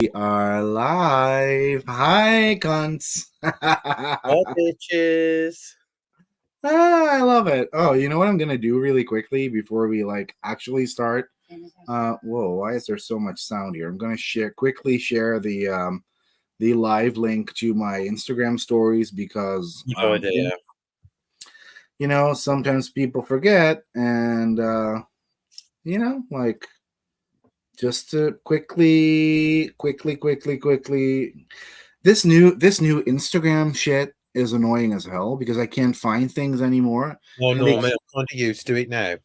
We are live. Hi, cunts. Hi, bitches. I love it. Oh, you know what I'm gonna do really quickly before we actually start? Whoa, why is there so much sound here? I'm gonna quickly share the live link to my Instagram stories because No idea. sometimes people forget and you know, like just to quickly. This new Instagram shit is annoying as hell because I can't find things anymore, Oh and they no, mate, keep, I'm kind of used to it now.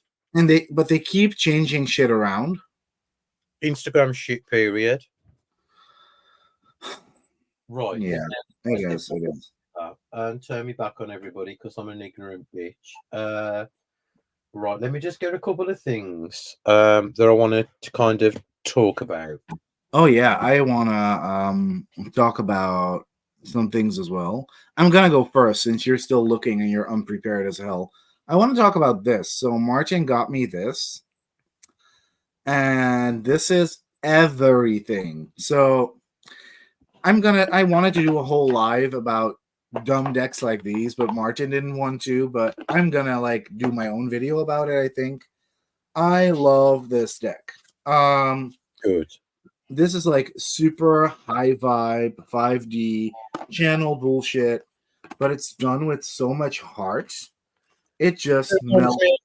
but they keep changing shit around. Instagram shit period. Right, Yeah, I let's get guess it is. that and turn me back on everybody because I'm an ignorant bitch. Right, let me just get a couple of things that I wanted to kind of talk about. Oh yeah, I wanna talk about some things as well. I'm gonna go first since you're still looking and you're unprepared as hell. I want to talk about this. So Martin got me this, and this is everything. So I wanted to do a whole live about dumb decks like these, but Martin didn't want to. But I'm gonna do my own video about it. I think I love this deck. Um, Good. this is like super high vibe, 5D channel bullshit, but it's done with so much heart. It just Reminds melts. me-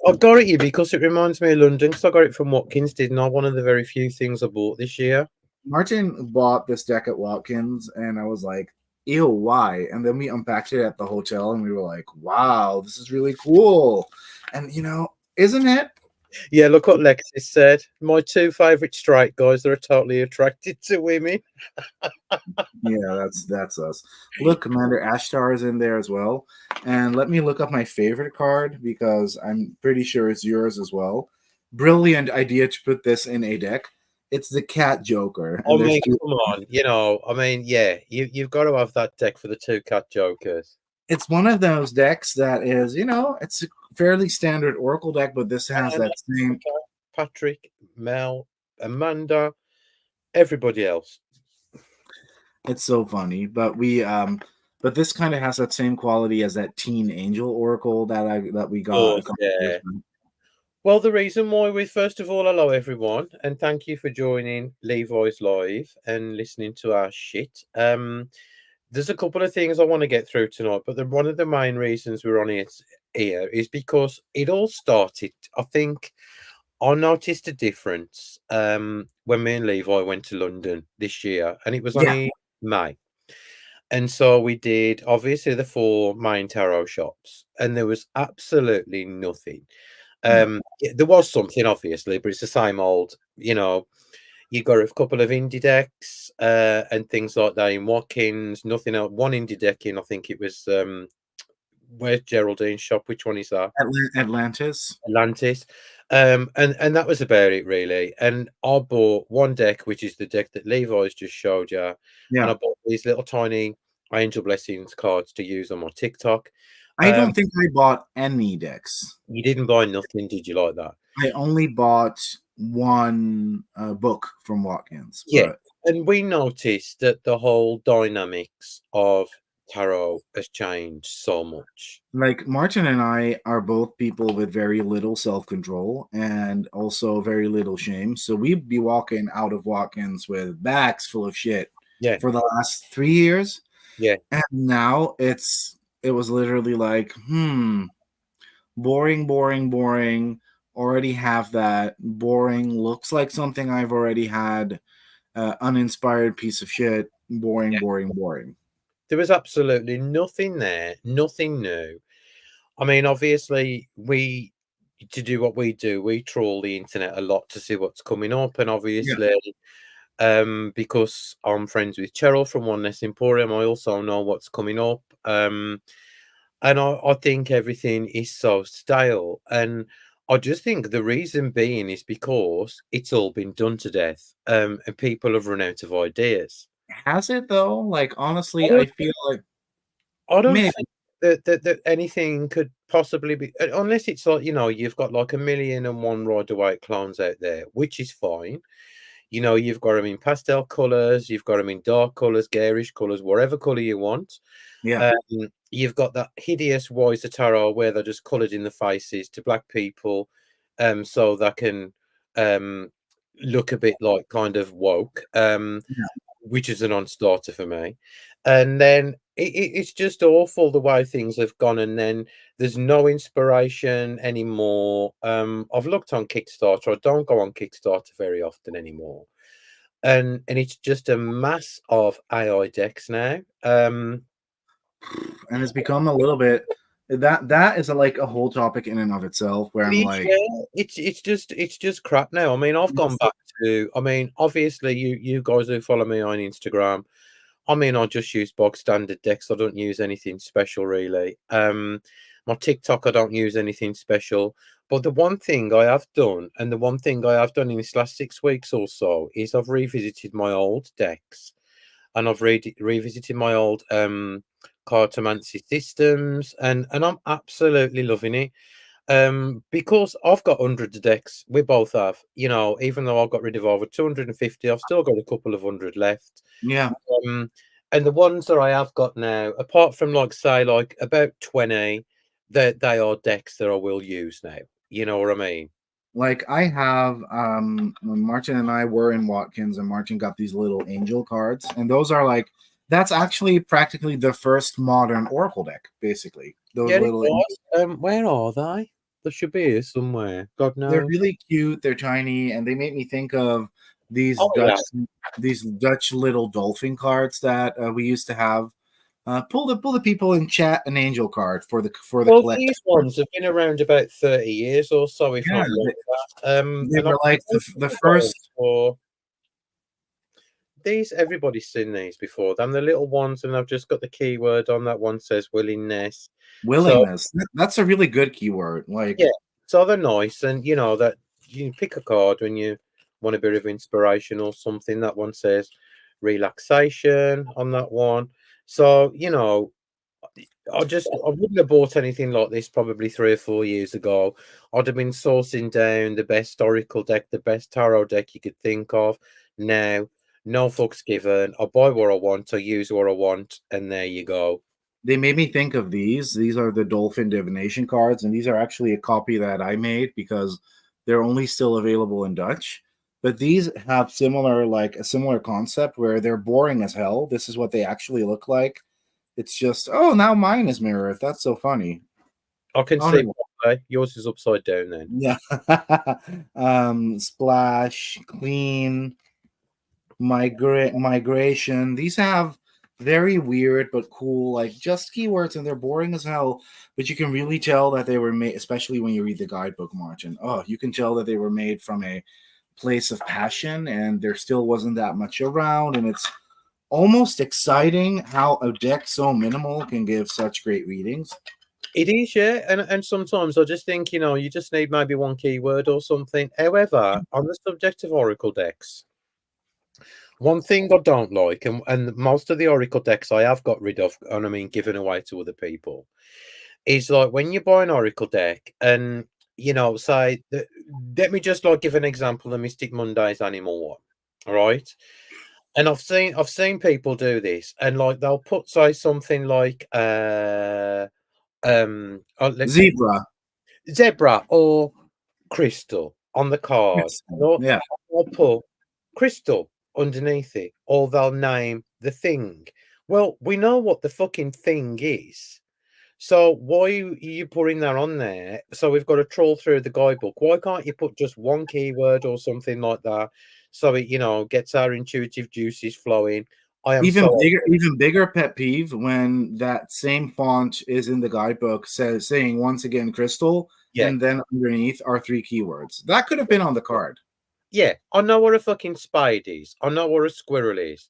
I got it here because it reminds me of London because I got it from Watkins, didn't I? One of the very few things I bought this year. Martin bought this deck at Watkins, and I was like, ew, why? And then we unpacked it at the hotel, and we were like, wow, this is really cool. And, isn't it? Yeah, look what Lexis said. My two favourite straight guys that are totally attracted to women. Yeah, that's us. Look, Commander Ashtar is in there as well. And let me look up my favorite card because I'm pretty sure it's yours as well. Brilliant idea to put this in a deck. It's the Cat Joker, I and there's mean, two. come on, yeah, you've got to have that deck for the two cat jokers. It's one of those decks that is, it's a fairly standard Oracle deck, but this has And that same. Patrick, Mel, Amanda, everybody else. It's so funny, but this kind of has that same quality as that Teen Angel Oracle that we got a Course, couple years yeah. ago. Well, the reason why we first of all, hello everyone, and thank you for joining Levi's live and listening to our shit. There's a couple of things I want to get through tonight, but one of the main reasons we're on it here is because it all started. I think I noticed a difference when me and Levi went to London this year, and it was Yeah, only May. And so we did obviously the four main tarot shops, and there was absolutely nothing. no. There was something obviously, but it's the same old, you got a couple of indie decks and things like that in Watkins, nothing else. One indie deck in, I think it was where's Geraldine's shop? Which one is that? Atlantis. Atlantis. And that was about it really. And I bought one deck, which is the deck that Levi's just showed you, and Yeah, I bought these little tiny Angel Blessings cards to use on my TikTok. I don't think I bought any decks. You didn't buy nothing, did you, like that? I only bought one book from Watkins, Yeah. but And we noticed that the whole dynamics of tarot has changed so much. Martin and I are both people with very little self control and also very little shame. So we'd be walking out of Watkins with bags full of shit Yeah. for the last 3 years. Yeah. And now it was literally like, boring, boring, boring. Already have that. Boring. Looks like something I've already had. Uninspired piece of shit. Boring, boring, boring. There was absolutely nothing there, nothing new. I mean, obviously, to do what we do, we trawl the internet a lot to see what's coming up. And Yeah. obviously, because I'm friends with Cheryl from One Less Emporium, I also know what's coming up. And I think everything is so stale. And I just think the reason being is because it's all been done to death. And people have run out of ideas. Has it though? Like I honestly, I don't, feel like I don't maybe. think that anything could possibly be, unless it's like, you've got like 1,000,001 Rider Waite clones out there, which is fine. You know, you've got them in pastel colors, you've got them in dark colors, garish colors, whatever color you want. Yeah. You've got that hideous Wiser tarot where they're just coloured in the faces to black people, so they can um, look a bit like kind of woke, which is a non-starter for me. And then it's just awful the way things have gone, and then there's no inspiration anymore. I've looked on Kickstarter. I don't go on Kickstarter very often anymore, and it's just a mass of AI decks now. And it's become a little bit that is like a whole topic in and of itself where It I'm is, like, yeah. It's just crap now. I mean, I've gone back to. I mean, obviously, you guys who follow me on Instagram. I mean, I just use bog standard decks. I don't use anything special really. My TikTok, I don't use anything special. But the one thing I have done, and the one thing I have done in this last 6 weeks or so, is I've revisited my old decks, and I've revisited my old cartomancy systems, and I'm absolutely loving it. Because I've got hundreds of decks, we both have, you know, even though I got rid of over 250, I've still got a couple of hundred left. yeah, Um, and the ones that I have got now, apart from like say like about 20, they are decks that I will use now. You know what I mean? like I have when Martin and I were in Watkins and Martin got these little angel cards, and those are like that's actually practically the first modern Oracle deck, basically. Those Yeah, it little was. Where are they? They should be here somewhere. God they're knows. really cute, they're tiny, and they make me think of these Oh yeah. Dutch little dolphin cards that we used to have. Pull the people in chat an angel card for the Well, collector. these ones have been around about 30 years or so, if Yeah, not more than that. they And I've were like been the looking first. for these. Everybody's seen these before. Them the little ones, and I've just got the keyword on that one says willingness. So Willingness. That's a really good keyword. Like yeah, so they're nice, and you know that you pick a card when you want a bit of inspiration or something. That one says relaxation on that one. So you know, I wouldn't have bought anything like this probably 3 or 4 years ago. I'd have been sourcing down the best Oracle deck, the best tarot deck you could think of. Now, no fucks given. I buy what I want, I use what I want, and there you go. they made me think of these. These are the Dolphin Divination cards, and these are actually a copy that I made because they're only still available in Dutch. But these have similar, like a similar concept where they're boring as hell. This is what they actually look like. It's just, oh, now mine is mirror. That's so funny. I can Oh see no, why. Yours is upside down then. yeah. Splash, clean, migration. These have very weird but cool, like just keywords, and they're boring as hell. But you can really tell that they were made, especially when you read the guidebook, Martin. Oh, you can tell that they were made from a place of passion, and there still wasn't that much around. And it's almost exciting how a deck so minimal can give such great readings. It is, yeah. And sometimes I just think, you know, you just need maybe one keyword or something. However, on the subject of Oracle decks, one thing I don't like, and most of the Oracle decks I have got rid of, and I mean given away to other people, is like when you buy an Oracle deck and you know, say let me just like give an example, the Mystic Mondays animal one. All right. And I've seen people do this and like they'll put say something like let's say Zebra. zebra or crystal on the card. Yes. Or Yeah. I'll put crystal underneath it, or they'll name the thing. Well, we know what the fucking thing is. So why are you putting that on there? So we've got to troll through the guidebook. Why can't you put just one keyword or something like that so it, you know, gets our intuitive juices flowing? I am so Even bigger pet peeve when that same font is in the guidebook saying once again crystal, yeah. and then underneath are three keywords. That could have been on the card. Yeah, I know what a fucking spade is. I know what a squirrel is.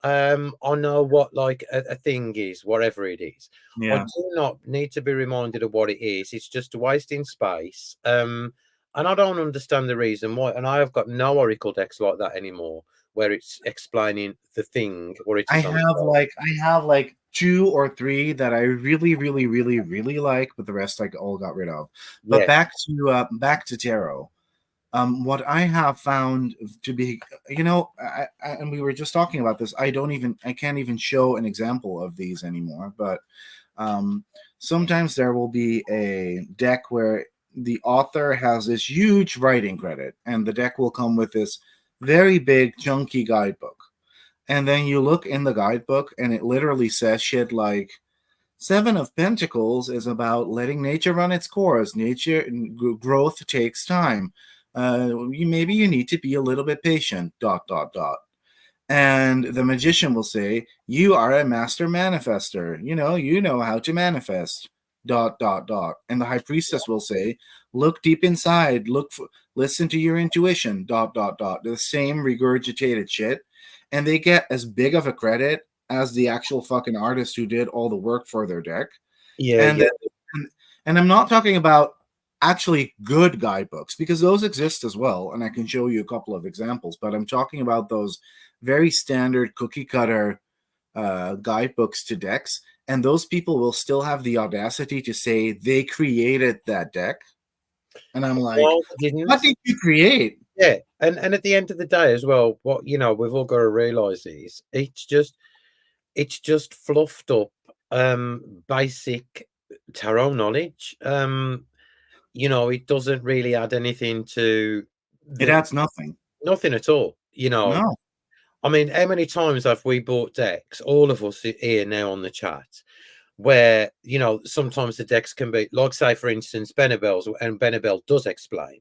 I know what like a thing is, whatever it is. I Yeah. do not need to be reminded of what it is. It's just wasting space. And I don't understand the reason why. And I have got no Oracle decks like that anymore, where it's explaining the thing or it is on the card. I have like two or three that I really, really, really, really like, but the rest I all got rid of. But Yeah, back to tarot. What I have found to be, and we were just talking about this. I can't even show an example of these anymore. But um, sometimes there will be a deck where the author has this huge writing credit, and the deck will come with this very big, chunky guidebook. And then you look in the guidebook, and it literally says shit like, Seven of Pentacles is about letting nature run its course. Nature growth takes time. Maybe you need to be a little bit patient. Dot dot dot. And the magician will say, "You are a master manifester. You know how to manifest." Dot dot dot. And the high priestess will say, "Look deep inside. Listen to your intuition." Dot dot dot. The same regurgitated shit, and they get as big of a credit as the actual fucking artist who did all the work for their deck. Yeah, And yeah. then, and I'm not talking about actually good guidebooks, because those exist as well, and I can show you a couple of examples. But I'm talking about those very standard cookie cutter guidebooks to decks, and those people will still have the audacity to say they created that deck. And I'm like, No, they what didn't. did you create? Yeah, and at the end of the day as well, what we've all got to realize is it's just fluffed up basic tarot knowledge. It doesn't really add anything to It the adds nothing. nothing at all. No. I mean, how many times have we bought decks, all of us here now on the chat, where sometimes the decks can be like, say for instance, Benabel's, and Benabel does explain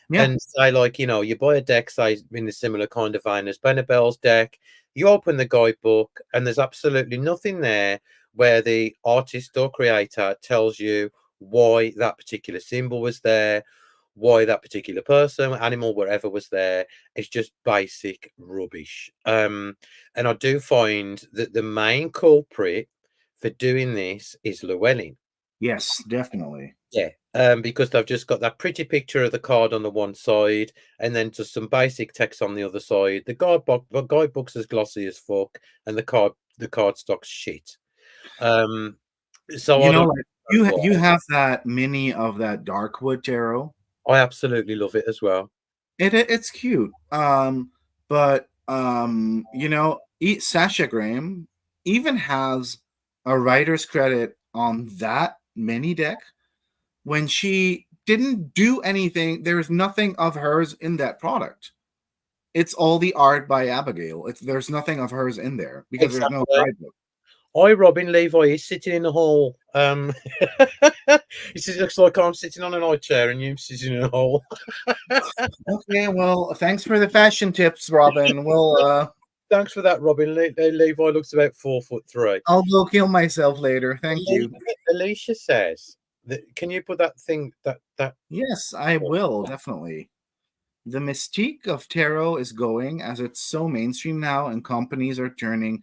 Yeah. and say, like, you buy a deck, say, in a similar kind of vein as Benabel's deck, you open the guidebook, and there's absolutely nothing there where the artist or creator tells you why that particular symbol was there, why that particular person, animal, wherever was there. It's just basic rubbish. And I do find that the main culprit for doing this is Llewellyn. Yes, definitely. Yeah, because they've just got that pretty picture of the card on the one side, and then just some basic text on the other side. The guidebook's as glossy as fuck, and the card stock's shit. Um, so I don't Like know you why. have that mini of that Darkwood tarot. I absolutely love it as well. It's cute. But Sasha Graham even has a writer's credit on that mini deck when she didn't do anything. There's nothing of hers in that product. It's all the art by Abigail. There's nothing of hers in there because there's no Exactly. guidebook. I, Robin Levi, is sitting in the hall. It looks like I'm sitting on an high chair and you sitting in a hole. Okay, well, thanks for the fashion tips, Robin. Thanks for that, Robin. Levi looks about 4'3". I'll go kill myself later. Thank you. Alicia says that. Can you put that thing that? Yes, I will, definitely. The mystique of tarot is going, as it's so mainstream now and companies are churning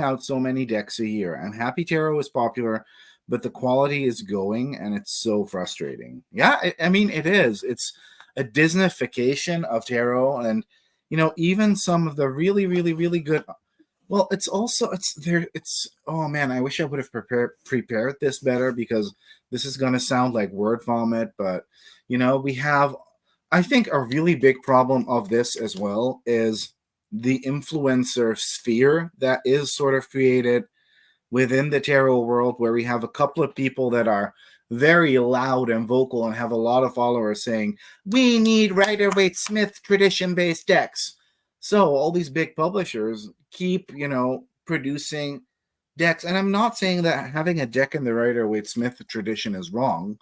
out so many decks a year. I'm happy tarot is popular, but the quality is going and it's so frustrating. Yeah, I mean it is. It's a Disneyfication of tarot, and even some of the really, really, really good. Well, it's there. It's, oh man, I wish I would have prepared this better, because this is gonna sound like word vomit. But we have, I think, a really big problem of this as well is the influencer sphere that is sort of created within the tarot world, where we have a couple of people that are very loud and vocal and have a lot of followers saying, we need Rider Waite Smith tradition based decks. So all these big publishers keep, producing decks. And I'm not saying that having a deck in the Rider Waite Smith tradition is wrong,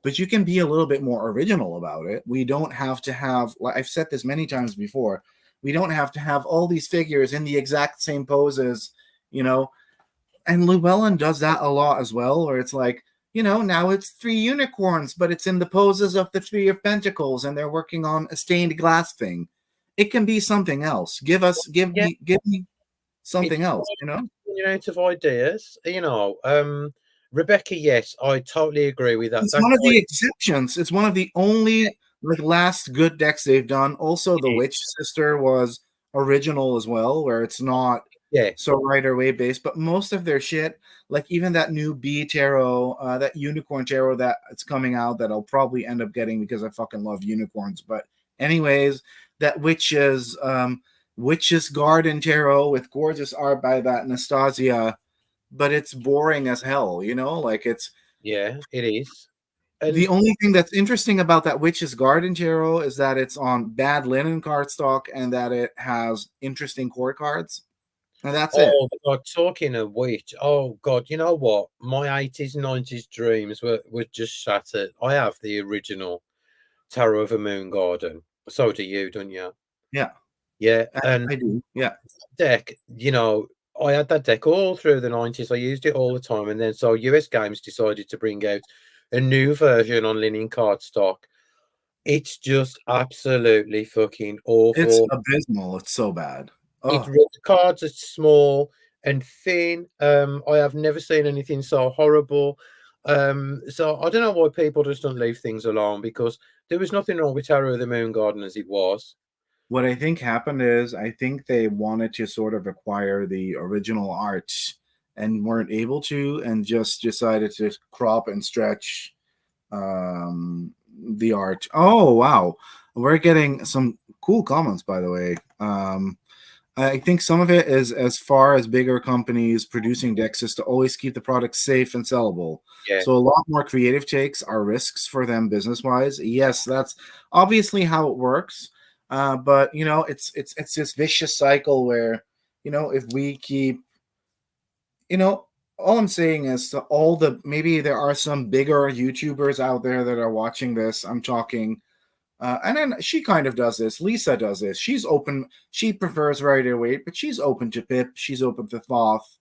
but you can be a little bit more original about it. We don't have to have, like I've said this many times before, we don't have to have all these figures in the exact same poses, you know, and Llewellyn does that a lot as well, where it's like, now it's three unicorns, but it's in the poses of the Three of Pentacles, and they're working on a stained glass thing. It can be something else. Yeah, Give me it's something else, out of ideas. Rebecca, yes, I totally agree with that. It's That one of guy, the exceptions. It's one of the only like last good decks they've done. Also, the Witch Sister was original as well, where it's not yeah, so Rider Waite based, but most of their shit, like even that new B tarot, that unicorn tarot that it's coming out, that I'll probably end up getting because I fucking love unicorns, but Anyways, that Witch's Garden Tarot with gorgeous art by that Nastasia, but it's boring as hell, you know? Like it's Yeah, it is. the And only thing that's interesting about that Witch's Garden Tarot is that it's on bad linen cardstock and that it has interesting core cards. And that's it. oh God, talking of which, oh God, you know what? My 80s, 90s dreams were just shattered. I have the original Tarot of a Moon Garden. So do you, don't you? Yeah, Yeah, I, and I do. Yeah. deck, I had that deck all through the 90s. I used it all the time. And then so US Games decided to bring out a new version on linen cardstock. It's just absolutely fucking It's awful. abysmal. It's so bad. Oh, The cards are small and thin. I have never seen anything so horrible. So I don't know why people just don't leave things alone, because there was nothing wrong with Tarot of the Moon Garden as it was. what I think happened is I think they wanted to sort of acquire the original art and weren't able to, and just decided to crop and stretch the art. Oh wow, we're getting some cool comments, by the way. I think some of it is as far as bigger companies producing decks is to always keep the product safe and sellable. Yeah. So a lot more creative takes are risks for them business wise. Yes, that's obviously how it works. But you know, it's this vicious cycle where, you know, if we keep, you know, all I'm saying is to all the, maybe there are some bigger YouTubers out there that are watching this. I'm talking and then she kind of does this. Lisa does this. She's open. She prefers Rider Waite, but she's open to Pip. She's open to Thoth.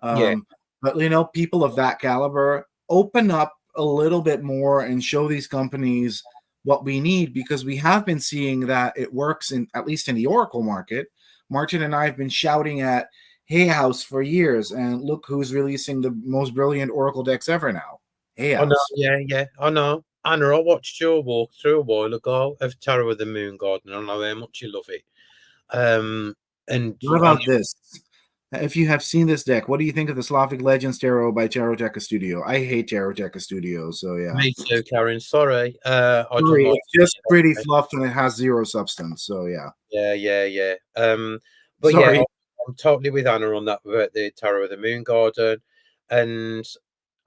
Yeah. Um, but you know, people of that caliber open up a little bit more and show these companies what we need, because we have been seeing that it works in, at least in the Oracle market. Martin and I have been shouting at Hay House for years, and look who's releasing the most brilliant Oracle decks ever now. Hay I know, House. yeah, yeah, I know. Anna, I watched your walkthrough a while ago of Tarot of the Moon Garden. I know how much you love it. And What I about this? If you have seen this deck, what do you think of the Slavic Legends Tarot by Taroteka Studio? I hate Taroteka Studio, so yeah. Me too, Karen. Sorry. I don't Sorry, like it's just pretty it. fluffed and it has zero substance, so yeah. Yeah, yeah, yeah. But yeah, Sorry. I'm totally with Anna on that about the Tarot of the Moon Garden. And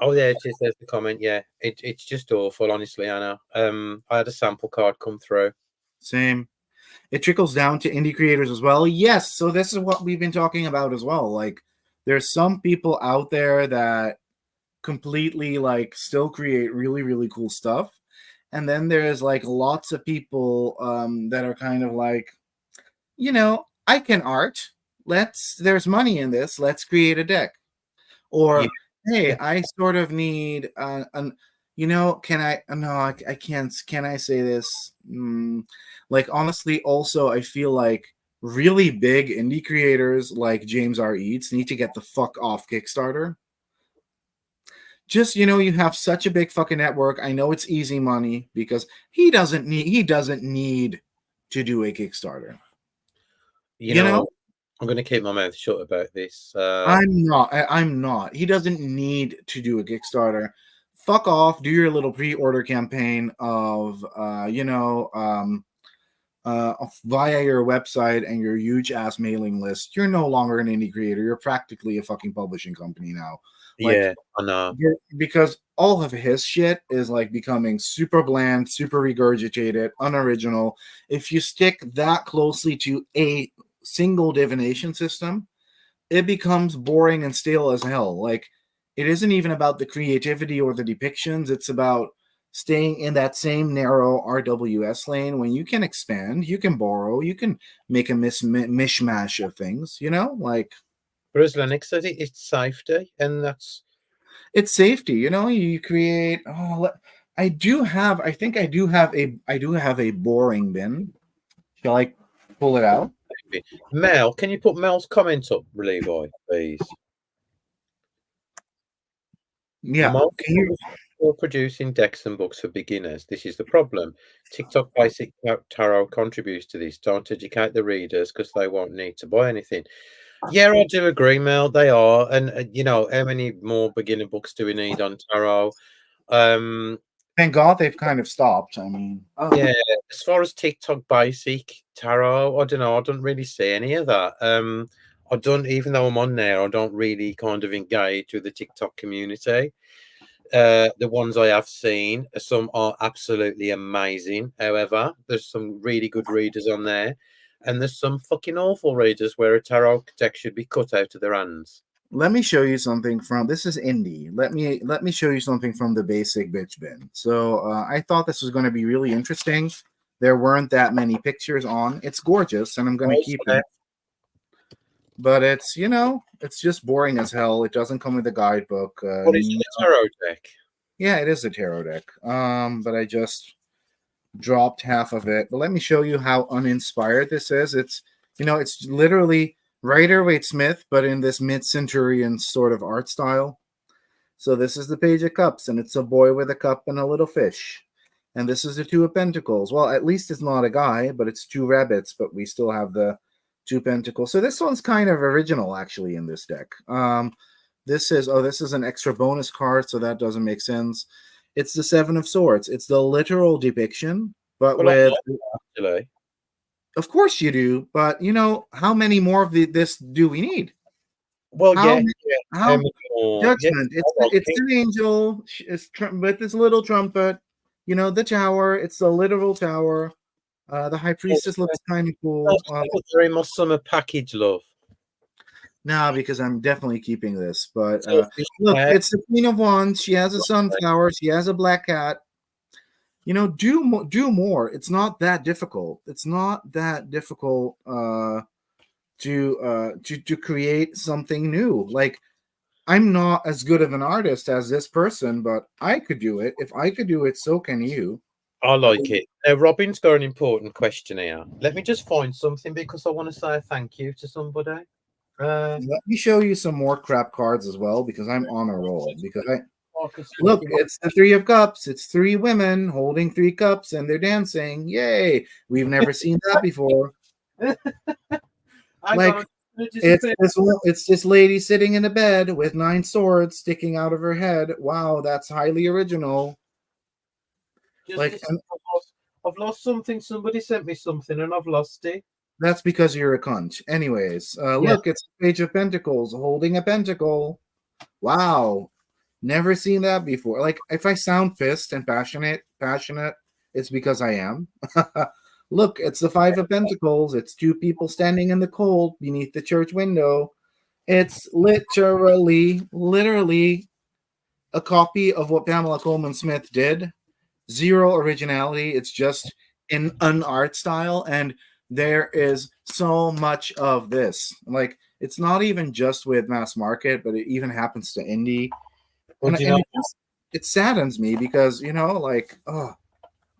oh yeah, it is, there's the comment. Yeah, it's just awful, honestly, Anna. I had a sample card come through. Same. It trickles down to indie creators as well. Yes, so this is what we've been talking about as well. Like, there's some people out there that completely like still create really, really cool stuff. And then there's like lots of people that are kind of like, you know, I can art. There's money in this. Let's create a deck. Yeah. Or, hey, I sort of need an, you know, can I, no, I can't, can I say this? Like, honestly, also, I feel like really big indie creators like James R. Eats need to get the fuck off Kickstarter. Just, you know, you have such a big fucking network. I know it's easy money because he doesn't need to do a Kickstarter. You You know, know, I'm going to keep my mouth shut about this. I'm not. He doesn't need to do a Kickstarter. Fuck off. Do your little pre-order campaign of, via your website and your huge ass mailing list. You're no longer an indie creator. You're practically a fucking publishing company now. Like, Yeah, I know. because all of his shit is like becoming super bland, super regurgitated, unoriginal. If you stick that closely to a single divination system, it becomes boring and stale as hell. Like, it isn't even about the creativity or the depictions. It's about staying in that same narrow RWS lane. When you can expand, you can borrow, you can make a mishmash of things, you know? Like, But as Lennox said, it's safety, and that's it's safety, you know? You create, I do have a boring bin. Shall I pull it out? maybe. Mel, can you put Mel's comment up, Levi, please? Yeah. Most Can you? people producing decks and books for beginners. This is the problem. TikTok Basic Tarot contributes to this. Don't educate the readers because they won't need to buy anything. Yeah, I do agree, Mel. They are, and how many more beginner books do we need on tarot? Um, Thank God they've kind of stopped. I mean, oh, Yeah, as far as TikTok basic tarot, I don't know. I don't really see any of that. I don't, even though I'm on there, I don't really kind of engage with the TikTok community. The ones I have seen, some are absolutely amazing. However, there's some really good readers on there, and there's some fucking awful readers where a tarot deck should be cut out of their hands. let me show you something from this is indie. Let me show you something from the basic bitch bin. So I thought this was going to be really interesting. There weren't that many pictures on. It's gorgeous, and I'm going to Voice keep it. left. But it's it's just boring as hell. It doesn't come with a guidebook. What is it, a tarot deck? Yeah, it is a tarot deck. But I just dropped half of it. But let me show you how uninspired this is. It's literally Rider-Waite Smith, but in this mid-centurion sort of art style. So this is the Page of Cups, and it's a boy with a cup and a little fish. And this is the Two of Pentacles. Well, at least it's not a guy, but it's two rabbits, but we still have the two pentacles. So this one's kind of original, actually, in this deck. This is an extra bonus card, so that doesn't make sense. It's the Seven of Swords. It's the literal depiction, but Well, I with, like that, actually. of course you do, but how many more of this do we need? Well, How yeah, many- yeah. how Yeah, Judgment? I like It's it. an angel. It's with this little trumpet. The tower. It's the literal tower. The high priestess looks kind of cool. They're in my summer package, love. No, because I'm definitely keeping this. But Selfish look, cat. it's the Queen of Wands. She has a sunflower. She has a black cat. Do more. It's not that difficult. It's not that difficult to create something new. Like, I'm not as good of an artist as this person, but I could do it. If I could do it, so can you. I like it. Now, Robin's got an important question here. Let me just find something because I want to say a thank you to somebody. Let me show you some more crap cards as well, because I'm on a roll. Because look, I it's the Three of Cups. It's three women holding three cups and they're dancing. Yay! We've never seen that before. Like, it's this lady sitting in a bed with 9 swords sticking out of her head. Wow, that's highly original. Like, I've lost something. Somebody sent me something and I've lost it. that's because you're a cunt. Anyways, Yeah. look, it's Page of Pentacles holding a pentacle. Wow, never seen that before. Like, if I sound pissed and passionate, it's because I am. Look, it's the Five of Pentacles. It's two people standing in the cold beneath the church window. It's literally a copy of what Pamela Coleman Smith did. Zero originality. It's just in an art style, and there is so much of this. Like, it's not even just with mass market, but it even happens to indie. Well, And it saddens me because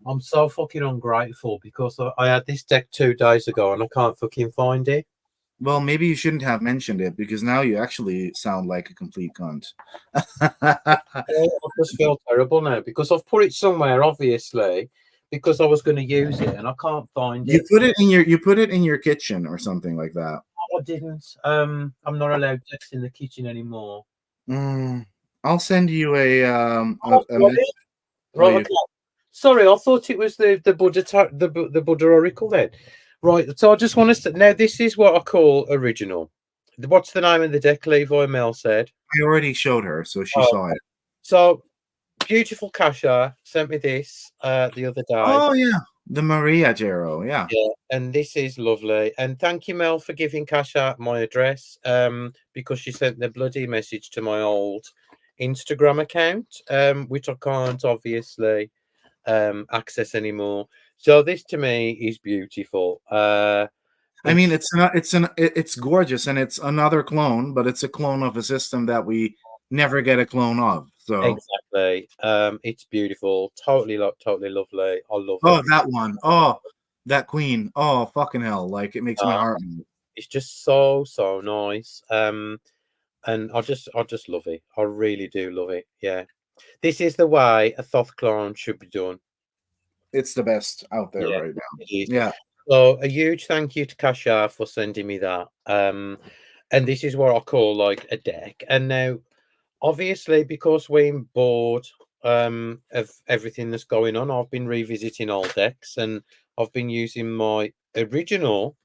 I'm so fucking ungrateful because I had this deck 2 days ago and I can't fucking find it. well, maybe you shouldn't have mentioned it because now you actually sound like a complete cunt. I just feel terrible now because I've put it somewhere, obviously, because I was going to use it and I can't find You it. put it in your kitchen or something like that. I didn't. I'm not allowed decks in the kitchen anymore. I'll send you a Right, you- okay. Sorry, I thought it was the the Buddha Oracle then. Right, so I just want to now. This is what I call original. What's the name of the deck? Levi Mel said. I already showed her, so she Oh, saw it. So beautiful Kasha sent me this the other day. Oh yeah, the Maria Jero, yeah. Yeah, and this is lovely. And thank you, Mel, for giving Kasha my address. Because she sent the bloody message to my old Instagram account, which I can't obviously access anymore. So this to me is beautiful. I mean, it's gorgeous, and it's another clone, but it's a clone of a system that we never get a clone of. So exactly. It's beautiful. Totally lovely. I love oh, it. that one. Oh, that queen. Oh, fucking hell! Like, it makes my heart move. It's just so nice. And I just love it. I really do love it. Yeah. This is the way a Thoth clone should be done. It's the best out there Yeah, right now. it is. Yeah. So a huge thank you to Kasha for sending me that. And this is what I call like a deck. And now, obviously, because we're bored of everything that's going on. I've been revisiting old decks, and I've been using my original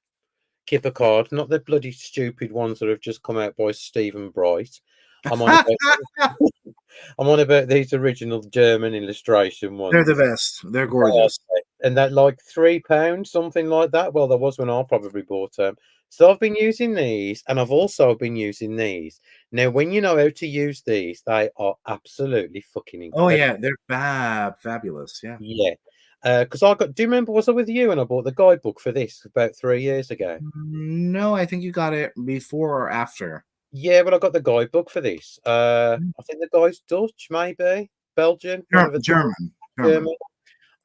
Kipper card, not the bloody stupid ones that have just come out by Stephen Bright. I'm on about I'm on about these original German illustration They're the ones. best. They're gorgeous. And that like £3, something like that. Well, there was when I probably bought them. So I've been using these, and I've also been using these. Now, when you know how to use these, they are absolutely fucking Oh incredible. yeah, they're fabulous. Yeah. Yeah. Because I got, do you remember, was I with you and I bought the guidebook for this about 3 years ago? No, I think you got it before or after. Yeah, but I got the guidebook for this. I think the guy's Dutch, maybe Belgian, one of the German. German.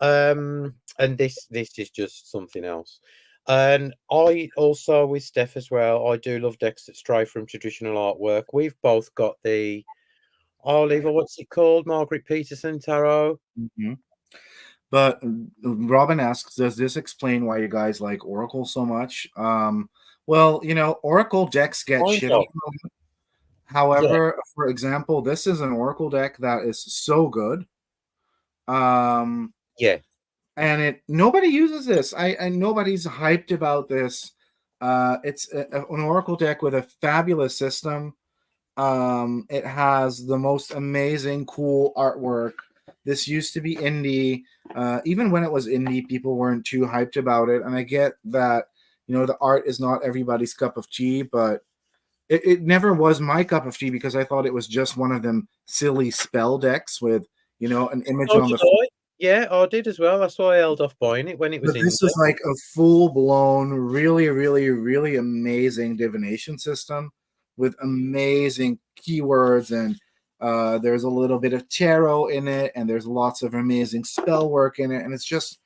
And this is just something else. And I also with Steph as well. I do love decks that stray from traditional artwork. We've both got the Oliver, what's it called? Margaret Peterson Tarot. Mhm. But Robin asks, does this explain why you guys like Oracle so much? Well, Oracle decks get Kind shit on of. them. Yeah, However, for example, this is an Oracle deck that is so good. Um, yeah. and nobody uses this. I nobody's hyped about this. It's an Oracle deck with a fabulous system. It has the most amazing, cool artwork. This used to be indie. Even when it was indie, people weren't too hyped about it. And I get that, the art is not everybody's cup of tea, but it never was my cup of tea because I thought it was just one of them silly spell decks with, an image So on did the. I. Yeah, I did as well. That's why I held off buying it when it was But in this there. is like a full blown, really, really, really amazing divination system with amazing keywords, and there's a little bit of tarot in it, and there's lots of amazing spell work in it, and it's just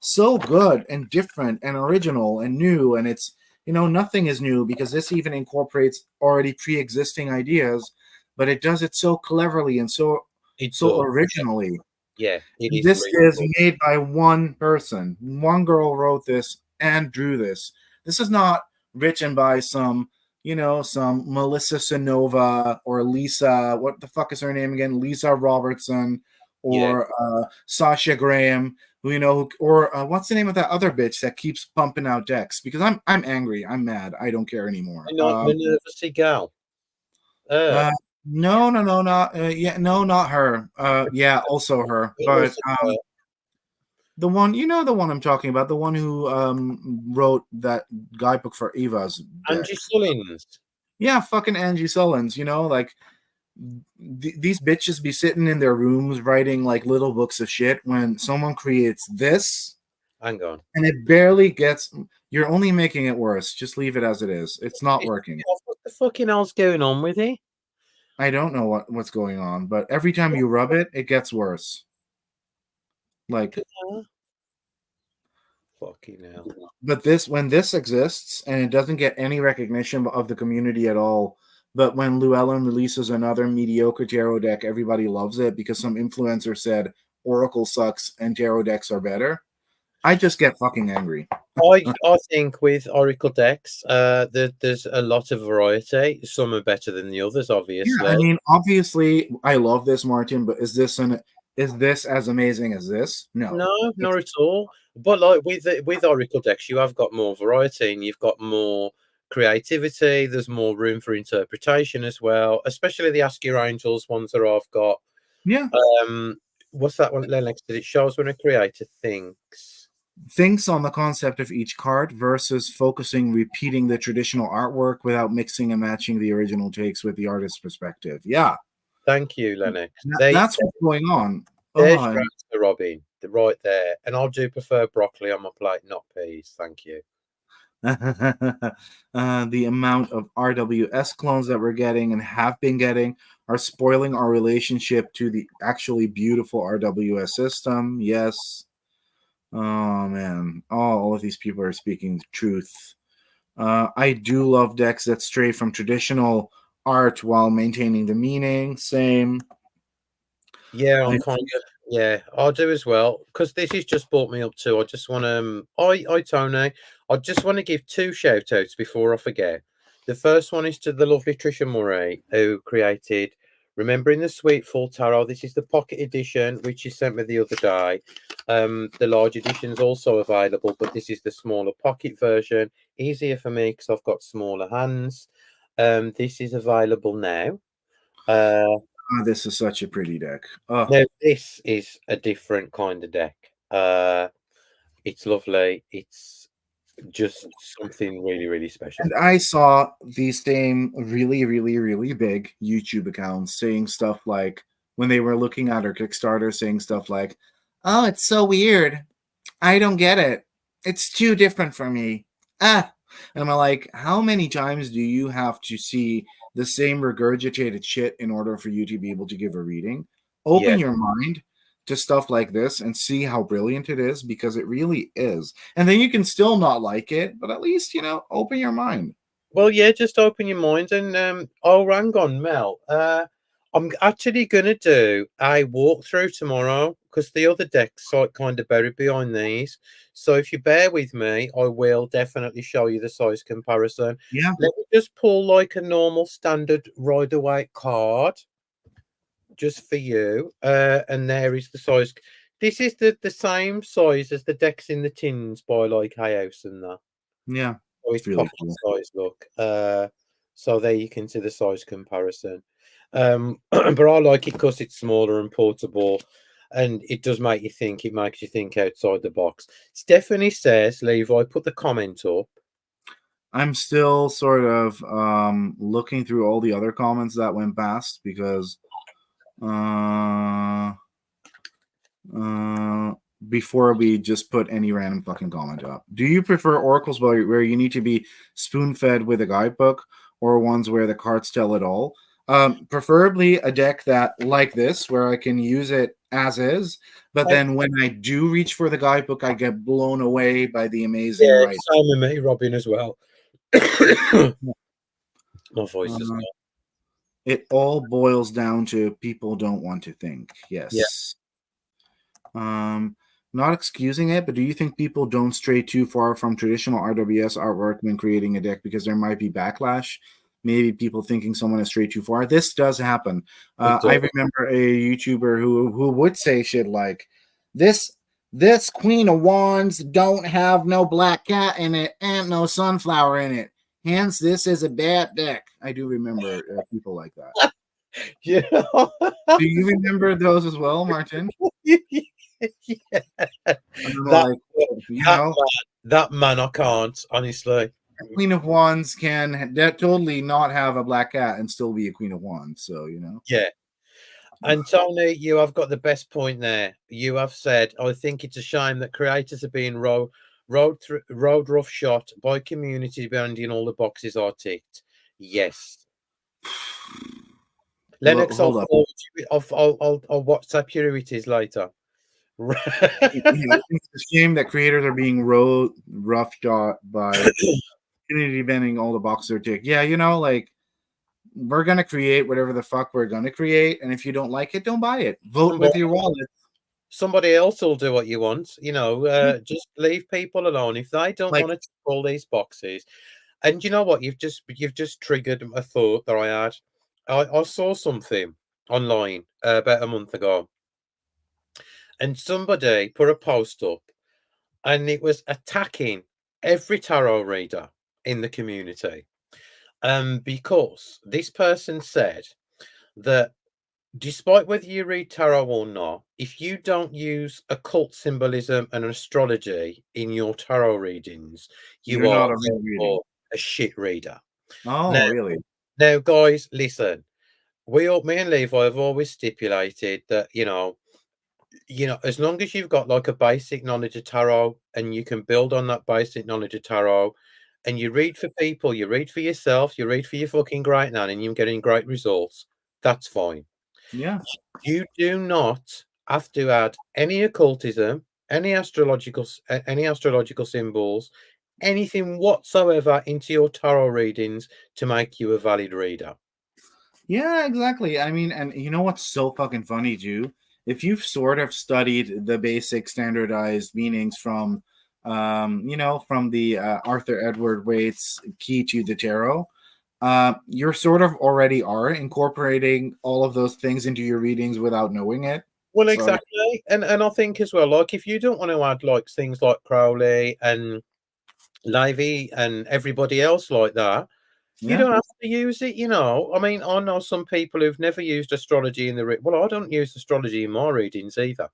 so good and different and original and new. And it's, nothing is new because this even incorporates already pre-existing ideas, but it does it so cleverly and so It so does. originally. Yeah, it is This really is good. made by one person. One girl wrote this and drew this. This is not written by some Melissa Sonova or Lisa, what the fuck is her name again? Lisa Robertson Yeah. or Sasha Graham, or what's the name of that other bitch that keeps pumping out decks? Because I'm angry. I'm mad. I don't care anymore. Minerva Seagal. Uh, no, no, no, not yeah, no, not her. Yeah, also her, It but was uh, the one, the one I'm talking about, the one who wrote that guidebook for Eva's Angie decks. Sullins. Yeah, fucking Angie Sullins. Like these bitches be sitting in their rooms writing like little books of shit. When someone creates this, Hang on. and it barely gets, you're only making it worse. Just leave it as it is. It's not working. What the fucking hell's going on with it? I don't know what's going on, but every time you rub it, it gets worse. Like, Fucking hell. but when this exists and it doesn't get any recognition of the community at all, but when Llewellyn releases another mediocre tarot deck, everybody loves it because some influencer said Oracle sucks and tarot decks are better. I just get fucking angry. I think with Oracle decks, there's a lot of variety. Some are better than the others, Yeah, obviously. I mean, obviously, I love this, Martin, but is this as amazing as this? No. No, not at all. But like with Oracle decks, you have got more variety and you've got more creativity. There's more room for interpretation as well, especially the Ask Your Angels ones that I've got. Yeah. Um, what's that one, Lennox? That it shows when a creator thinks. Thinks on the concept of each card versus focusing repeating the traditional artwork without mixing and matching the original takes with the artist's perspective. Yeah, Thank you, Lennox. There, that's what's going on. there's Oh, your answer, Robin. Right there. And I do prefer broccoli on my plate, not peas. Thank you. the amount of RWS clones that we're getting and have been getting are spoiling our relationship to the actually beautiful RWS system. Yes. Oh man, all of these people are speaking the truth. I do love decks that stray from traditional art while maintaining the meaning. Same. Yeah, I, yeah, I'll do as well. Because this has just brought me up to I just want to I Tony, I just want to give two shout outs before I forget. The first one is to the lovely Trisha Murray, who created Remembering the Sweet Fall Tarot. This is the pocket edition, which you sent me the other day. The large edition is also available, but this is the smaller pocket version. Easier for me because I've got smaller hands. This is available now. Oh, this is such a pretty deck. Oh, Now, this is a different kind of deck. It's lovely. It's just something really, really special. and I saw these same really, really, really big YouTube accounts saying stuff like, when they were looking at our Kickstarter, saying stuff like, "Oh, it's so weird. I don't get it. It's too different for me." Ah, and I'm like, how many times do you have to see the same regurgitated shit in order for you to be able to give a reading? Yeah. Open your mind to stuff like this and see how brilliant it is, because it really is. And then you can still not like it, but at least, open your mind. Well, yeah, just open your mind and oh, hang on, Mel. I'm actually gonna do a walkthrough tomorrow because the other deck's like kind of buried behind these. So if you bear with me, I will definitely show you the size comparison. Yeah. Let me just pull like a normal standard Rider-Waite card just for you. And there is the size. This is the same size as the decks in the tins by like Hay House and that. Yeah. Oh, it's It's really pocket cool. size, look. So there you can see the size comparison. But I like it because it's smaller and portable, and it does make you think. It makes you think outside the box. Stephanie says, Levi, put the comment up. I'm still sort of looking through all the other comments that went past, because uh, before we just put any random fucking comment up. Do you prefer oracles where you need to be spoon-fed with a guidebook, or ones where the cards tell it all? Preferably a deck that, like this, where I can use it as is, but then when I do reach for the guidebook, I get blown away by the amazing Yeah, writing. same with me, Robin, as well. My voice is gone. It all boils down to people don't want to think. Yeah. Yes. Not excusing it, but do you think people don't stray too far from traditional RWS artwork when creating a deck because there might be backlash? Maybe people thinking someone has strayed too far. This does happen. It I does. remember a YouTuber who would say shit like, "This Queen of Wands don't have no black cat in it and no sunflower in it. Hence, this is a bad deck." I do remember people like that. Yeah. Do you remember those as well, Martin? Yeah. And I'm That, like, that man, I can't, honestly. Queen of Wands can totally not have a black cat and still be a Queen of Wands. So, Yeah. And Tony, you have got the best point there. You have said, I think it's a shame that creators are being road roughshod by community bending all the boxes are ticked. Yes. Lennox, hold up. I'll WhatsApp you who it is later. It's a shame that creators are being roughshod by community bending all the boxes are ticked. Yeah, like, we're gonna create whatever the fuck we're gonna create, and if you don't like it, don't buy it. Vote with your wallet. Somebody else will do what you want. Just leave people alone if they don't Like, want to tick all these boxes. And you know what? You've just triggered a thought that I had. I saw something online about a month ago, and somebody put a post up, and it was attacking every tarot reader in the community. Because this person said that despite whether you read tarot or not, if you don't use occult symbolism and astrology in your tarot readings, you you're are not a real reading. therefore a shit reader. Oh, really? Now, guys, listen. Me and Levi have always stipulated that as long as you've got like a basic knowledge of tarot and you can build on that basic knowledge of tarot, and you read for people, you read for yourself, you read for your fucking great nan, and you're getting great results, that's fine. Yeah. You do not have to add any occultism, any astrological symbols, anything whatsoever into your tarot readings to make you a valid reader. Yeah, exactly. I mean, and you know what's so fucking funny too? If you've sort of studied the basic standardized meanings from the Arthur Edward Waite's Key to the Tarot, you're sort of already are incorporating all of those things into your readings without knowing it. Well, So exactly, and I think as well, like if you don't want to add like things like Crowley and Livy and everybody else like that, you yeah, don't have to use it. I mean, I know some people who've never used astrology in the well, I don't use astrology in my readings either.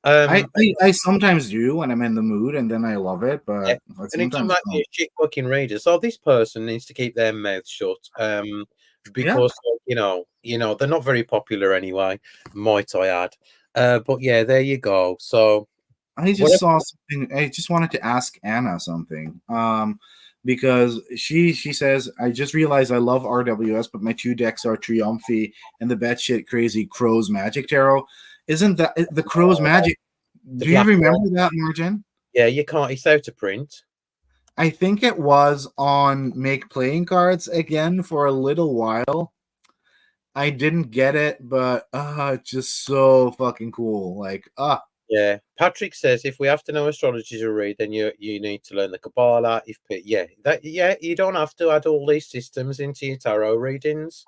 I, Um, I I sometimes do when I'm in the mood, and then I love it, Yeah, but I and it doesn't sometimes make me don't. a shit fucking reader. So this person needs to keep their mouth shut. Yeah, Because they're not very popular anyway, might I add. But yeah, there you go. So I just whatever. saw something. I just wanted to ask Anna something. Because she says I just realized I love RWS, but my two decks are Triumphi and the batshit crazy Crow's Magic Tarot. Isn't that the Crow's Magic? The Do you black one. remember that, Martin? Yeah, you can't. It's out of print. I think it was on Make Playing Cards again for a little while. I didn't get it, but it's just so fucking cool. Like, Yeah, Patrick says if we have to know astrology to read, then you need to learn the Kabbalah. Yeah, you don't have to add all these systems into your tarot readings.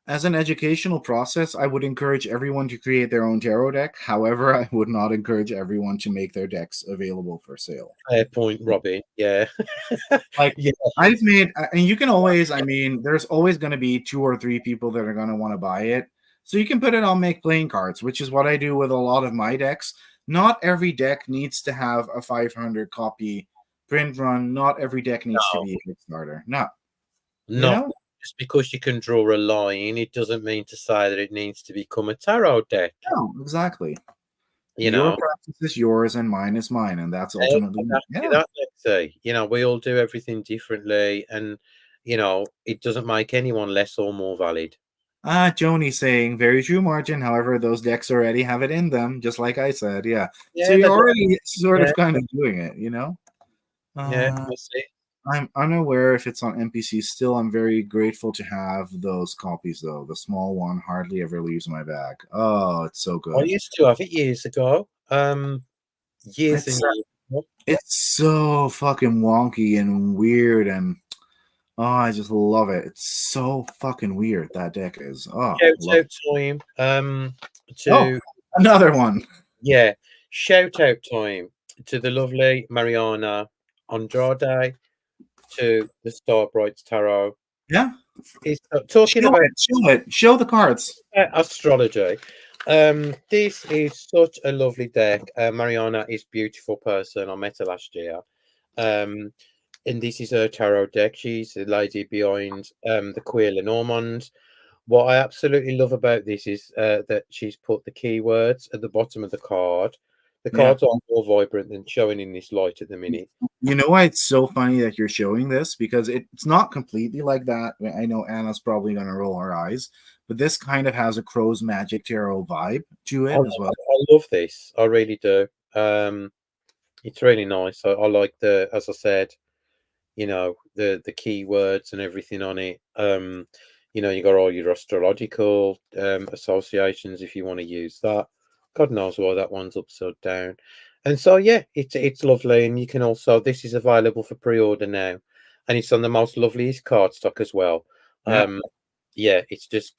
as an educational process, I would encourage everyone to create their own tarot deck. However, I would not encourage everyone to make their decks available for sale. Fair point, Robin. Yeah, Like, yeah, I've made, and you can always, I mean, there's always going to be 2 or 3 people that are going to want to buy it. So you can put it on Make Playing Cards, which is what I do with a lot of my decks. Not every deck needs to have a 500 copy print run. Not every deck needs to no, be a Kickstarter. No, you not know? just because you can draw a line, it doesn't mean to say that it needs to become a tarot deck. No, exactly. You Your know, practice is yours and mine is mine. And that's ultimately, exactly yeah. that. Let's say, we all do everything differently, and it doesn't make anyone less or more valid. Joni saying, very true, Margin. However, those decks already have it in them, just like I said. Yeah. So Yeah, you're they do. already sort Yeah, of kind of doing it, you know? yeah, Uh, I see. I'm unaware if it's on NPC still. I'm very grateful to have those copies, though. The small one hardly ever leaves my bag. Oh, it's so I good. used to have it years ago. Years and It's years ago. it's so fucking wonky and weird, and I just love it. It's so fucking weird, that deck is. Oh, Shout love out time. Oh, To another one. Yeah, shout out time to the lovely Mariana Andrade, to the Star Brights Tarot. Yeah. He's talking Show about it. Show it. Show the cards. astrology. This is such a lovely deck. Mariana is a beautiful person. I met her last year. Um, and this is her tarot deck. She's the lady behind the Queer Lenormand. What I absolutely love about this is that she's put the keywords at the bottom of the card. The Yeah. cards are more vibrant than showing in this light at the minute. You know why it's so funny that you're showing this? Because it's not completely like that. I know Anna's probably going to roll her eyes, but this kind of has a Crow's Magic Tarot vibe to it as well. I love this. I really do. It's really nice. I like as I said, the keywords and everything on it. You got all your astrological associations if you want to use that. God knows why that one's upside down. And so yeah, it's lovely, and you can also, this is available for pre-order now, and it's on the most loveliest cardstock as well. Yeah. Yeah, it's just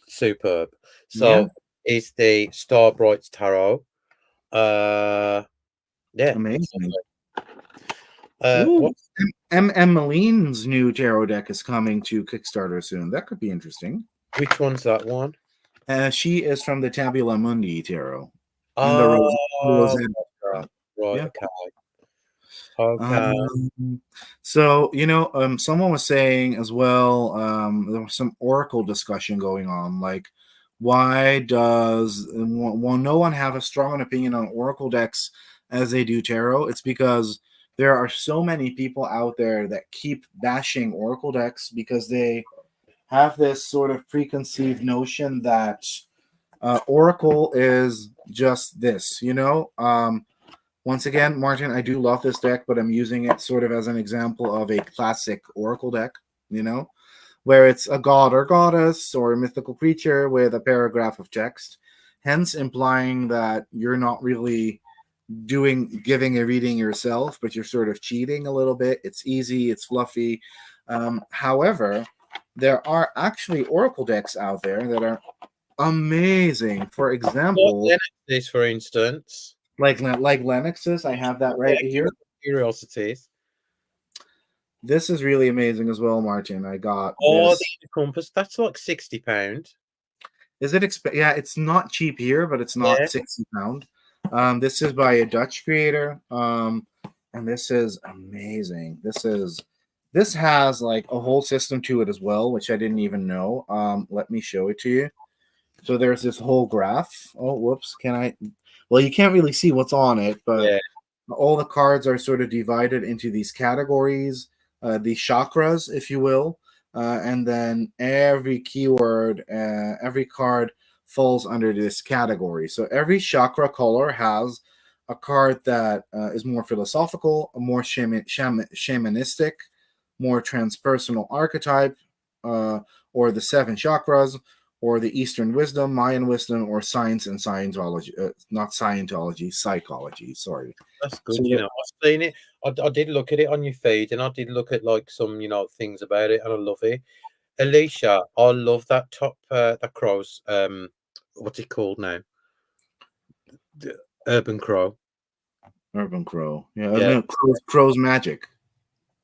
superb. Yeah. So it's the Star Brights Tarot. Uh, yeah, it's Amazing. lovely. Ooh. What M. Maline's new tarot deck is coming to Kickstarter soon. That could be interesting. Which one's that one? She is from the Tabula Mundi Tarot and the Oh, Rosetta right, Tarot. right, Yeah. okay, okay. So someone was saying as well, there was some Oracle discussion going on, like why does no one have as strong an opinion on Oracle decks as they do tarot? It's because there are so many people out there that keep bashing Oracle decks because they have this sort of preconceived notion that Oracle is just this, once again, Martin, I do love this deck, but I'm using it sort of as an example of a classic Oracle deck, where it's a god or goddess or a mythical creature with a paragraph of text, hence implying that you're not really giving a reading yourself, but you're sort of cheating a little bit. It's easy, it's fluffy. However, there are actually oracle decks out there that are amazing. For What example, Linux is, for instance. like Lennox's, I have that right Yeah, here. curiosities. This is really amazing as well, Martin. I got Oh, this. the compass. That's like £60. Is it yeah, it's not cheap here, but it's Yeah, not £60. This is by a Dutch creator. And this is amazing. This has like a whole system to it as well, which I didn't even know. Let me show it to you. So there's this whole graph. Oh, whoops. Can I? Well, you can't really see what's on it, but yeah. all the cards are sort of divided into these categories, these chakras, if you will. And then every keyword, every card falls under this category. So every chakra color has a card that is more philosophical, a more shamanistic, more transpersonal archetype, or the seven chakras, or the Eastern wisdom, Mayan wisdom, or science and Scientology, not Scientology, psychology. Sorry. That's So good. I've seen it. I did look at it on your feed, and I did look at like some things about it, and I love it. Alicia, I love that top that crow's what's it called now? The Urban Crow. Urban Crow, yeah, Yeah. Crow's magic.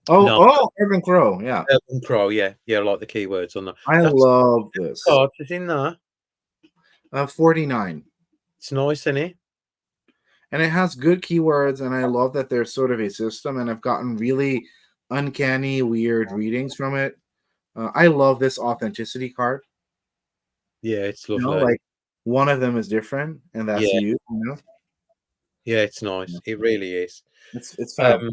Oh, No, Urban Crow, yeah. Urban Crow. Yeah, yeah. I like the keywords on that. I That's love this. cards is in there. 49, It's nice, isn't it? and it has good keywords, and I love that there's sort of a system, and I've gotten really uncanny, weird readings from it. I love this authenticity card. Yeah, it's You know, lovely. like one of them is different, and that's Yeah, you. You know, yeah, it's nice. It really is. it's fab. Um,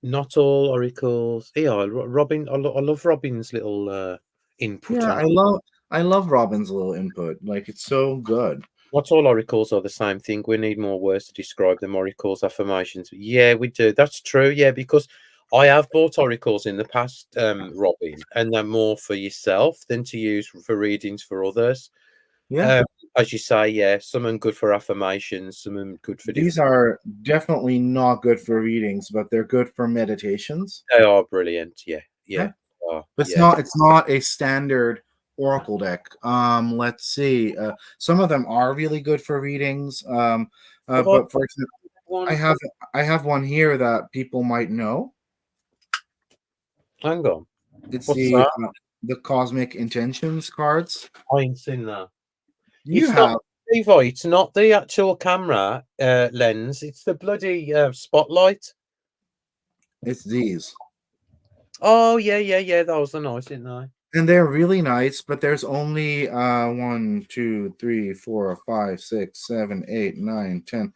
Not all oracles. Yeah, Robin. I love Robin's little input Yeah, on. I love Robin's little input. Like it's so good. Not all oracles are the same thing. We need more words to describe them. Oracles, affirmations. Yeah, we do. That's true. Yeah, because I have bought oracles in the past, Robin, and they're more for yourself than to use for readings for others. Yeah, Um, as you say, yeah, some are good for affirmations, some are good for these different. are definitely not good for readings, but they're good for meditations. They are brilliant. Yeah, yeah, Yeah. But yeah. it's not a standard oracle deck. Let's see. Some of them are really good for readings. Have I But for example, I one? have I have one here that people might know. Hang on. It's What's that? the Cosmic Intentions cards. I ain't seen that. You It's not have Levi, it's not the actual camera lens, it's the bloody spotlight. it's these. Oh yeah, yeah, yeah. Those are nice, isn't they? And they're really nice, but there's only 1, 2, 3, 4, 5, 6, 7, 8, 9, 10,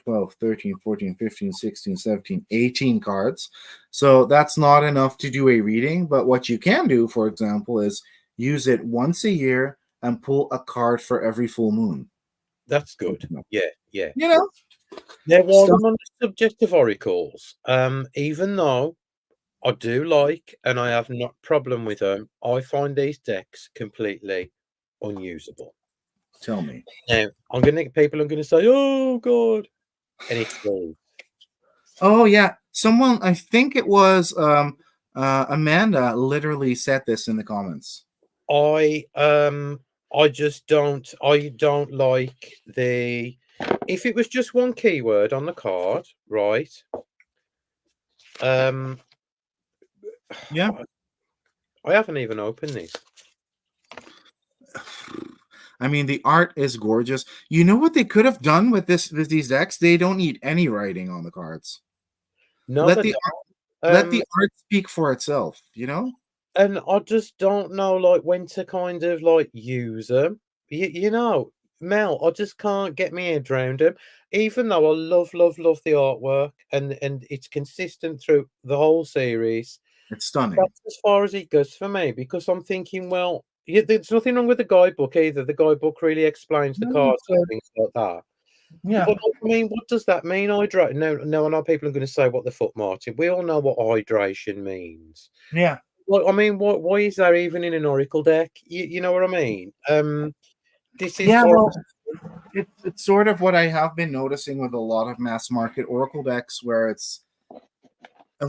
12, 13, 14, 15, 16, 17, 18 cards. So that's not enough to do a reading. But what you can do, for example, is use it once a year and pull a card for every full moon. That's good. Yeah, yeah. You know, Now, while stuff. I'm on the subject of oracles, even though I do like and I have no problem with them, I find these decks completely unusable. Tell me. Now, people are gonna say, "Oh God," and it's true. Oh, yeah. Someone, I think it was Amanda, literally said this in the comments. I I don't like the if it was just one keyword on the card, right? Um Yeah. I haven't even opened this. I mean, the art is gorgeous. You know what they could have done with these decks? They don't need any writing on the cards. No, Let they the don't. let the art speak for itself, you know? And I just don't know like when to kind of like use them. Mel, I just can't get my head around them. Even though I love, love, love the artwork and it's consistent through the whole series. It's stunning. That's as far as it goes for me because I'm thinking, well, yeah, there's nothing wrong with the guidebook either. The guidebook really explains the No, cards and things like that. yeah. But I mean, what does that mean? Hydrate? No, I know people are going to say what the fuck, Martin. We all know what hydration means. Yeah. Well, I mean, why is there even in an oracle deck? You know what I mean? This is Yeah, well, Oracle it's sort of what I have been noticing with a lot of mass market Oracle decks, where it's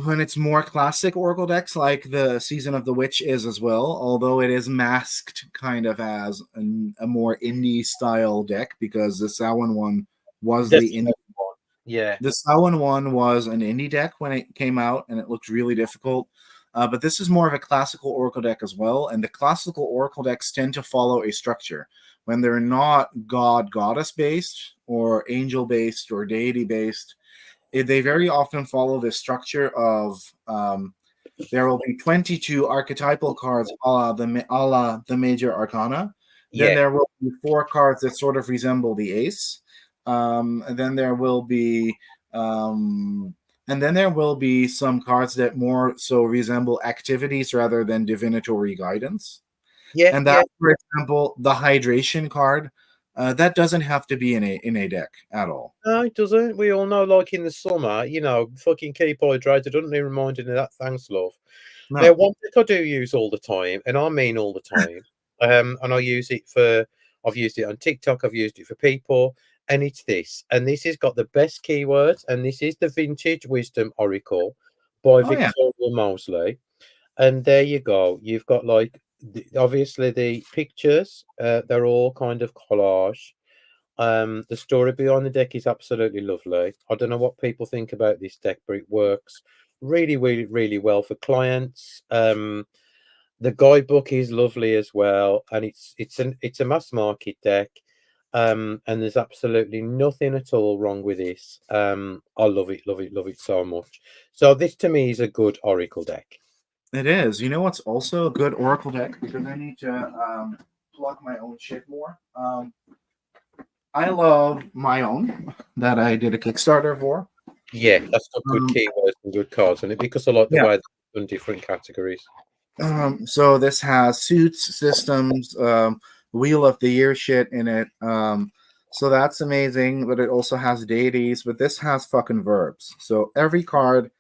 when it's more classic Oracle decks, like the Season of the Witch is as well, although it is masked kind of as a more indie style deck because the Samhain one was That's the indie. one. Yeah. The Samhain one was an indie deck when it came out, and it looked really difficult. But this is more of a classical Oracle deck as well, and the classical Oracle decks tend to follow a structure. When they're not god goddess based or angel based or deity based, they very often follow the structure of there will be 22 archetypal cards a la the major arcana. Then Yeah. there will be 4 cards that sort of resemble the ace. And then there will be some cards that more so resemble activities rather than divinatory guidance. Yeah. And that, Yeah. for example, the hydration card, that doesn't have to be in a deck at all. No, it doesn't. We all know, like in the summer, fucking keep hydrated. Doesn't need reminding of that. Thanks, love. Now, No. one thing I do use all the time, and I mean all the time, and I've used it on TikTok, I've used it for people, and it's this. And this has got the best keywords, and this is the Vintage Wisdom Oracle by Oh yeah. Victoria Mosley. And there you go. You've got like, obviously, the pictures, they're all kind of collage. The story behind the deck is absolutely lovely. I don't know what people think about this deck, but it works really, really, really well for clients. The guidebook is lovely as well, and it's a mass market deck. And there's absolutely nothing at all wrong with this. I love it, love it, love it so much. So this to me is a good Oracle deck. It is. You know what's also a good Oracle deck because I need to plug my own shit more. I love my own that I did a Kickstarter for. Yeah, that's got good Um, keywords and good cards on it because I like the yeah. way they've done different categories. So this has suits, systems, wheel of the year shit in it. So that's amazing, but it also has deities, but this has fucking verbs. So every card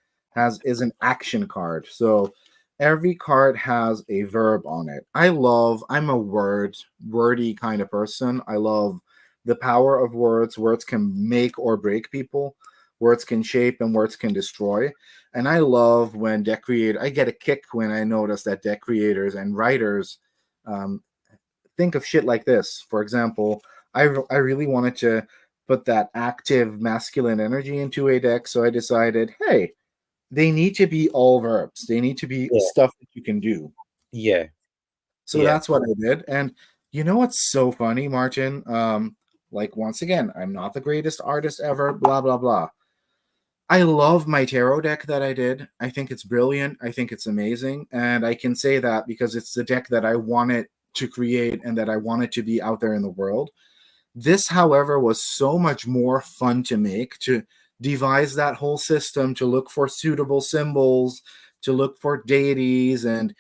is an action card. So every card has a verb on it. I'm a wordy kind of person. I love the power of words. Words can make or break people. Words can shape and words can destroy. And I love when I get a kick when I notice that deck creators and writers um, think of shit like this. For example, I really wanted to put that active masculine energy into a deck, so I decided, hey, they need to be all verbs. They need to be Yeah, stuff that you can do. yeah, So yeah. that's what I did. And you know what's so funny, Martin? Like once again, I'm not the greatest artist ever, blah blah blah. I love my tarot deck that I did. I think it's brilliant. I think it's amazing. And I can say that because it's the deck that I wanted to create and that I wanted to be out there in the world. This, however, was so much more fun to make, to devise that whole system, to look for suitable symbols, to look for deities and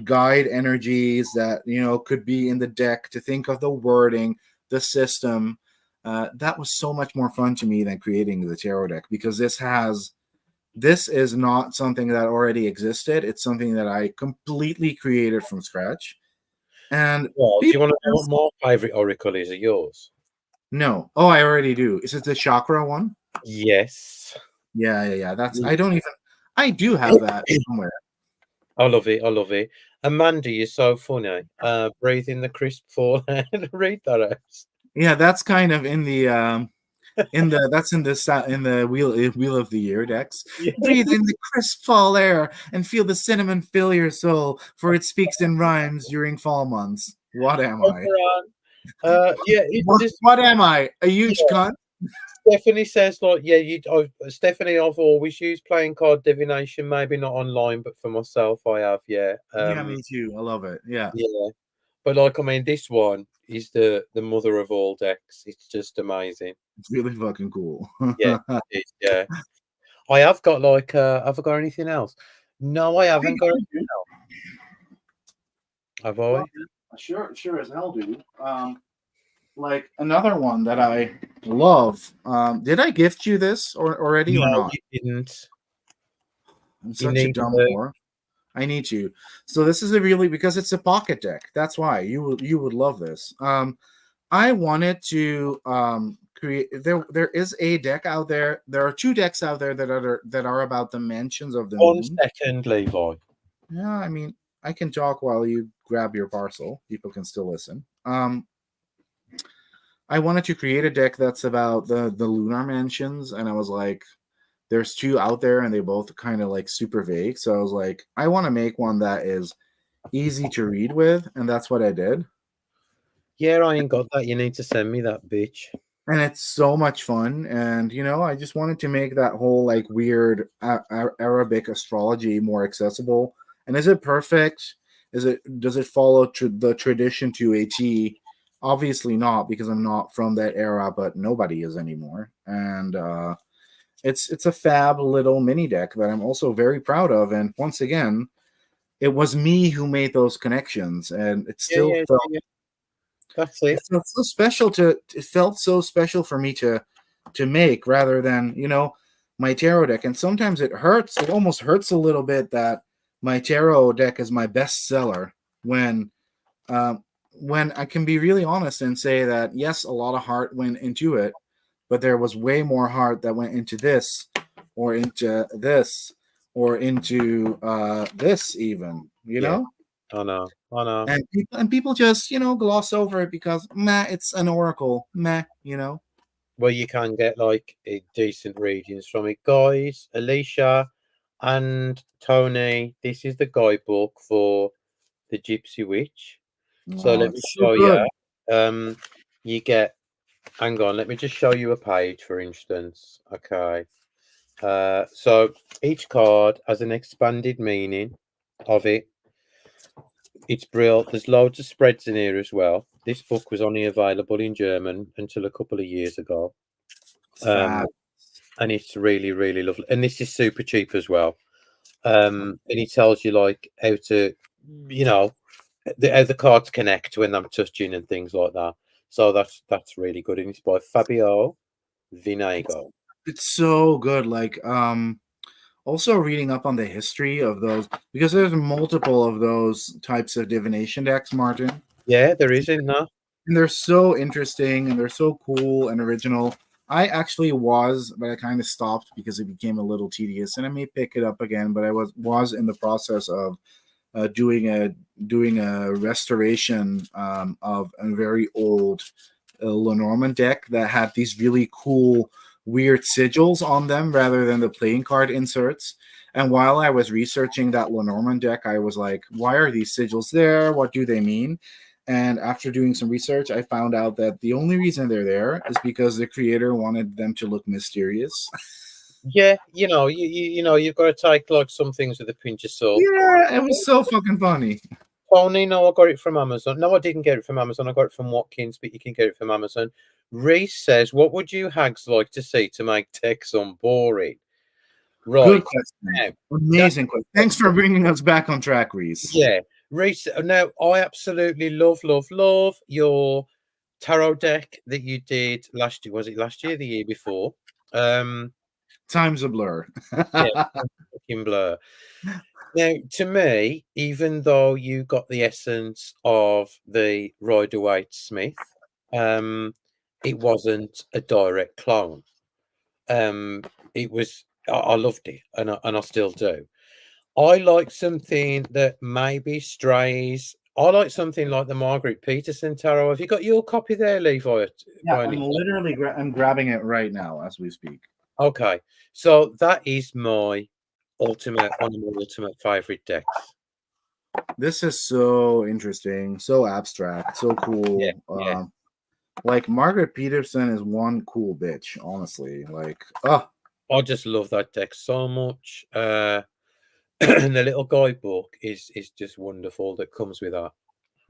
guide energies that could be in the deck, to think of the wording, the system. That was so much more fun to me than creating the tarot deck because this is not something that already existed. It's something that I completely created from scratch. And Well, do you people want to know what ask, my favorite oracle is of yours? no. Oh, I already do. Is it the chakra one? Yes. Yeah, yeah, yeah. That's Mm. I do have that somewhere. I love it. I love it. Amanda, you're so funny. Breathe in the crisp fall and read that out. Yeah, that's kind of in the wheel of the year decks. Yeah. Breathe in the crisp fall air and feel the cinnamon fill your soul, for it speaks in rhymes during fall months. What am I? Yeah, it just What am I? A huge yeah. cunt? Stephanie says like yeah, Stephanie, I've always used playing card divination, maybe not online, but for myself I have, yeah. Yeah, me too. I love it. Yeah, Yeah. But like I mean this one is the mother of all decks. It's just amazing. it's really fucking cool. Yeah, it is, yeah. I have got like have I got anything else? No, I haven't got anything else. Have Well, I? sure as hell, dude. Like another one that I love. Did I gift you this already No, or not? you didn't. I'm You such a need dumb to. whore. I need to. So this is a really because it's a pocket deck. That's why you would love this. I wanted to create. There is a deck out there. There are two decks out there that are about the mansions of the One moon. second, Levi. Yeah, I mean, I can talk while you grab your parcel. People can still listen. I wanted to create a deck that's about the lunar mansions, and I was like, there's two out there, and they both kind of like super vague. So I was like, I want to make one that is easy to read with, and that's what I did. Yeah, I ain't got that. You need to send me that, bitch. And it's so much fun. And I just wanted to make that whole like weird Arabic astrology more accessible. And is it perfect? Does it follow the tradition to a T? Obviously not, because I'm not from that era, but nobody is anymore. And it's a fab little mini deck that I'm also very proud of. And once again, it was me who made those connections, and Yeah, yeah, yeah. That's it. it felt so special for me to make, rather than my tarot deck. And sometimes it almost hurts a little bit that my tarot deck is my best seller, um, when I can be really honest and say that yes, a lot of heart went into it, but there was way more heart that went into this, or into this, or into this even, Yeah, I know. I know. and people just gloss over it because meh, it's an oracle, meh. Well, you can get like decent readings from it, guys. Alicia and Tony, this is the guidebook for the Gypsy Witch. So Oh, let me it's so show you. good. Um, you get. Hang on, let me just show you a page, for instance. Okay. So each card has an expanded meaning of it. It's brilliant. There's loads of spreads in here as well. This book was only available in German until a couple of years ago. Um, Fab. and it's really, really lovely. And this is super cheap as well. And it tells you like how to, you know, how the cards connect when I'm touching and things like that. So that's really good. And it's by Fabio Vinago. It's so good. Like, also reading up on the history of those, because there's multiple of those types of divination decks, Martin. Yeah, there is in there. And they're so interesting, and they're so cool and original. I actually was, but I kind of stopped because it became a little tedious, and I may pick it up again. But I was in the process of doing a restoration of a very old Lenormand deck that had these really cool, weird sigils on them rather than the playing card inserts. And while I was researching that Lenormand deck, I was like, why are these sigils there? What do they mean? And after doing some research, I found out that the only reason they're there is because the creator wanted them to look mysterious. Yeah, you've got to take like some things with a pinch of salt. Yeah, it was so fucking funny. Tony, no, I got it from Amazon. No, I didn't get it from Amazon. I got it from Watkins, but you can get it from Amazon. Reese says, "What would you hags like to see to make text boring?" Good Right question. now, that Amazing question. Thanks for bringing us back on track, Reese. yeah, Reese. Now, I absolutely love, love, love your tarot deck that you did last year. Was it last year? The year before? Um, Time's a blur. yeah, fucking blur. Now, to me, even though you got the essence of the Rider Waite Smith, um, it wasn't a direct clone. Um, it was I loved it, and I still do. I like something that maybe strays. I like something like the Margaret Peterson tarot. Have you got your copy there, Levi? Yeah, By any I'm chance? literally I'm grabbing it right now as we speak. Okay, so that is my ultimate one of my ultimate favorite decks. This is so interesting, so abstract, so Yeah, cool. yeah. Like Margaret Peterson is one cool bitch, honestly. Like, oh, I just love that deck so much. And the little guidebook is just wonderful that comes with that.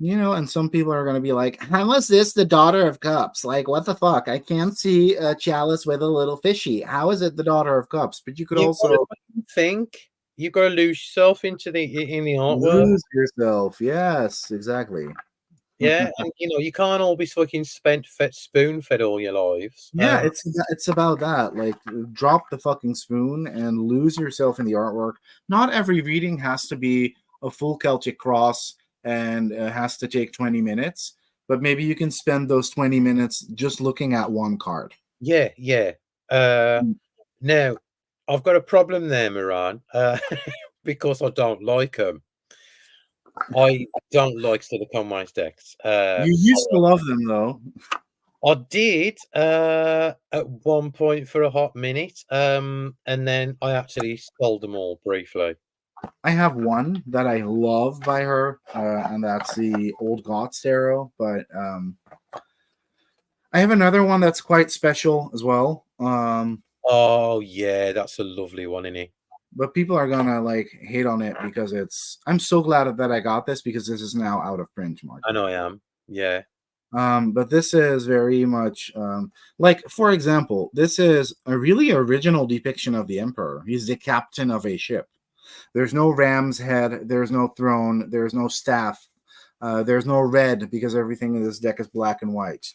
and some people are gonna be like, "How is this the Daughter of Cups? Like, what the fuck? I can't see a chalice with a little fishy. How is it the Daughter of Cups?" But you could You've got to also think. You've got to lose yourself into the in the artwork. lose yourself. Yes, exactly. Yeah, and you can't all be fucking spent fed spoon fed all your lives. Yeah, it's about that. Like, drop the fucking spoon and lose yourself in the artwork. Not every reading has to be a full Celtic cross and has to take 20 minutes. but maybe you can spend those 20 minutes just looking at one card. Yeah, yeah. Now, I've got a problem there, Moran, because I don't like them. I don't like Silicon Waste decks. You used to love them though. I did at one point for a hot minute, and then I actually sold them all briefly. I have one that I love by her, and that's the Old Gods Tarot. But I have another one that's quite special as well. Oh yeah, that's a lovely one, isn't it? But people are gonna like hate on it because it's. I'm so glad that I got this because this is now out of print, Mark. I know I am. Yeah. But this is very much like, for example, this is a really original depiction of the Emperor. He's the captain of a ship. There's no ram's head. There's no throne. There's no staff. There's no red because everything in this deck is black and white.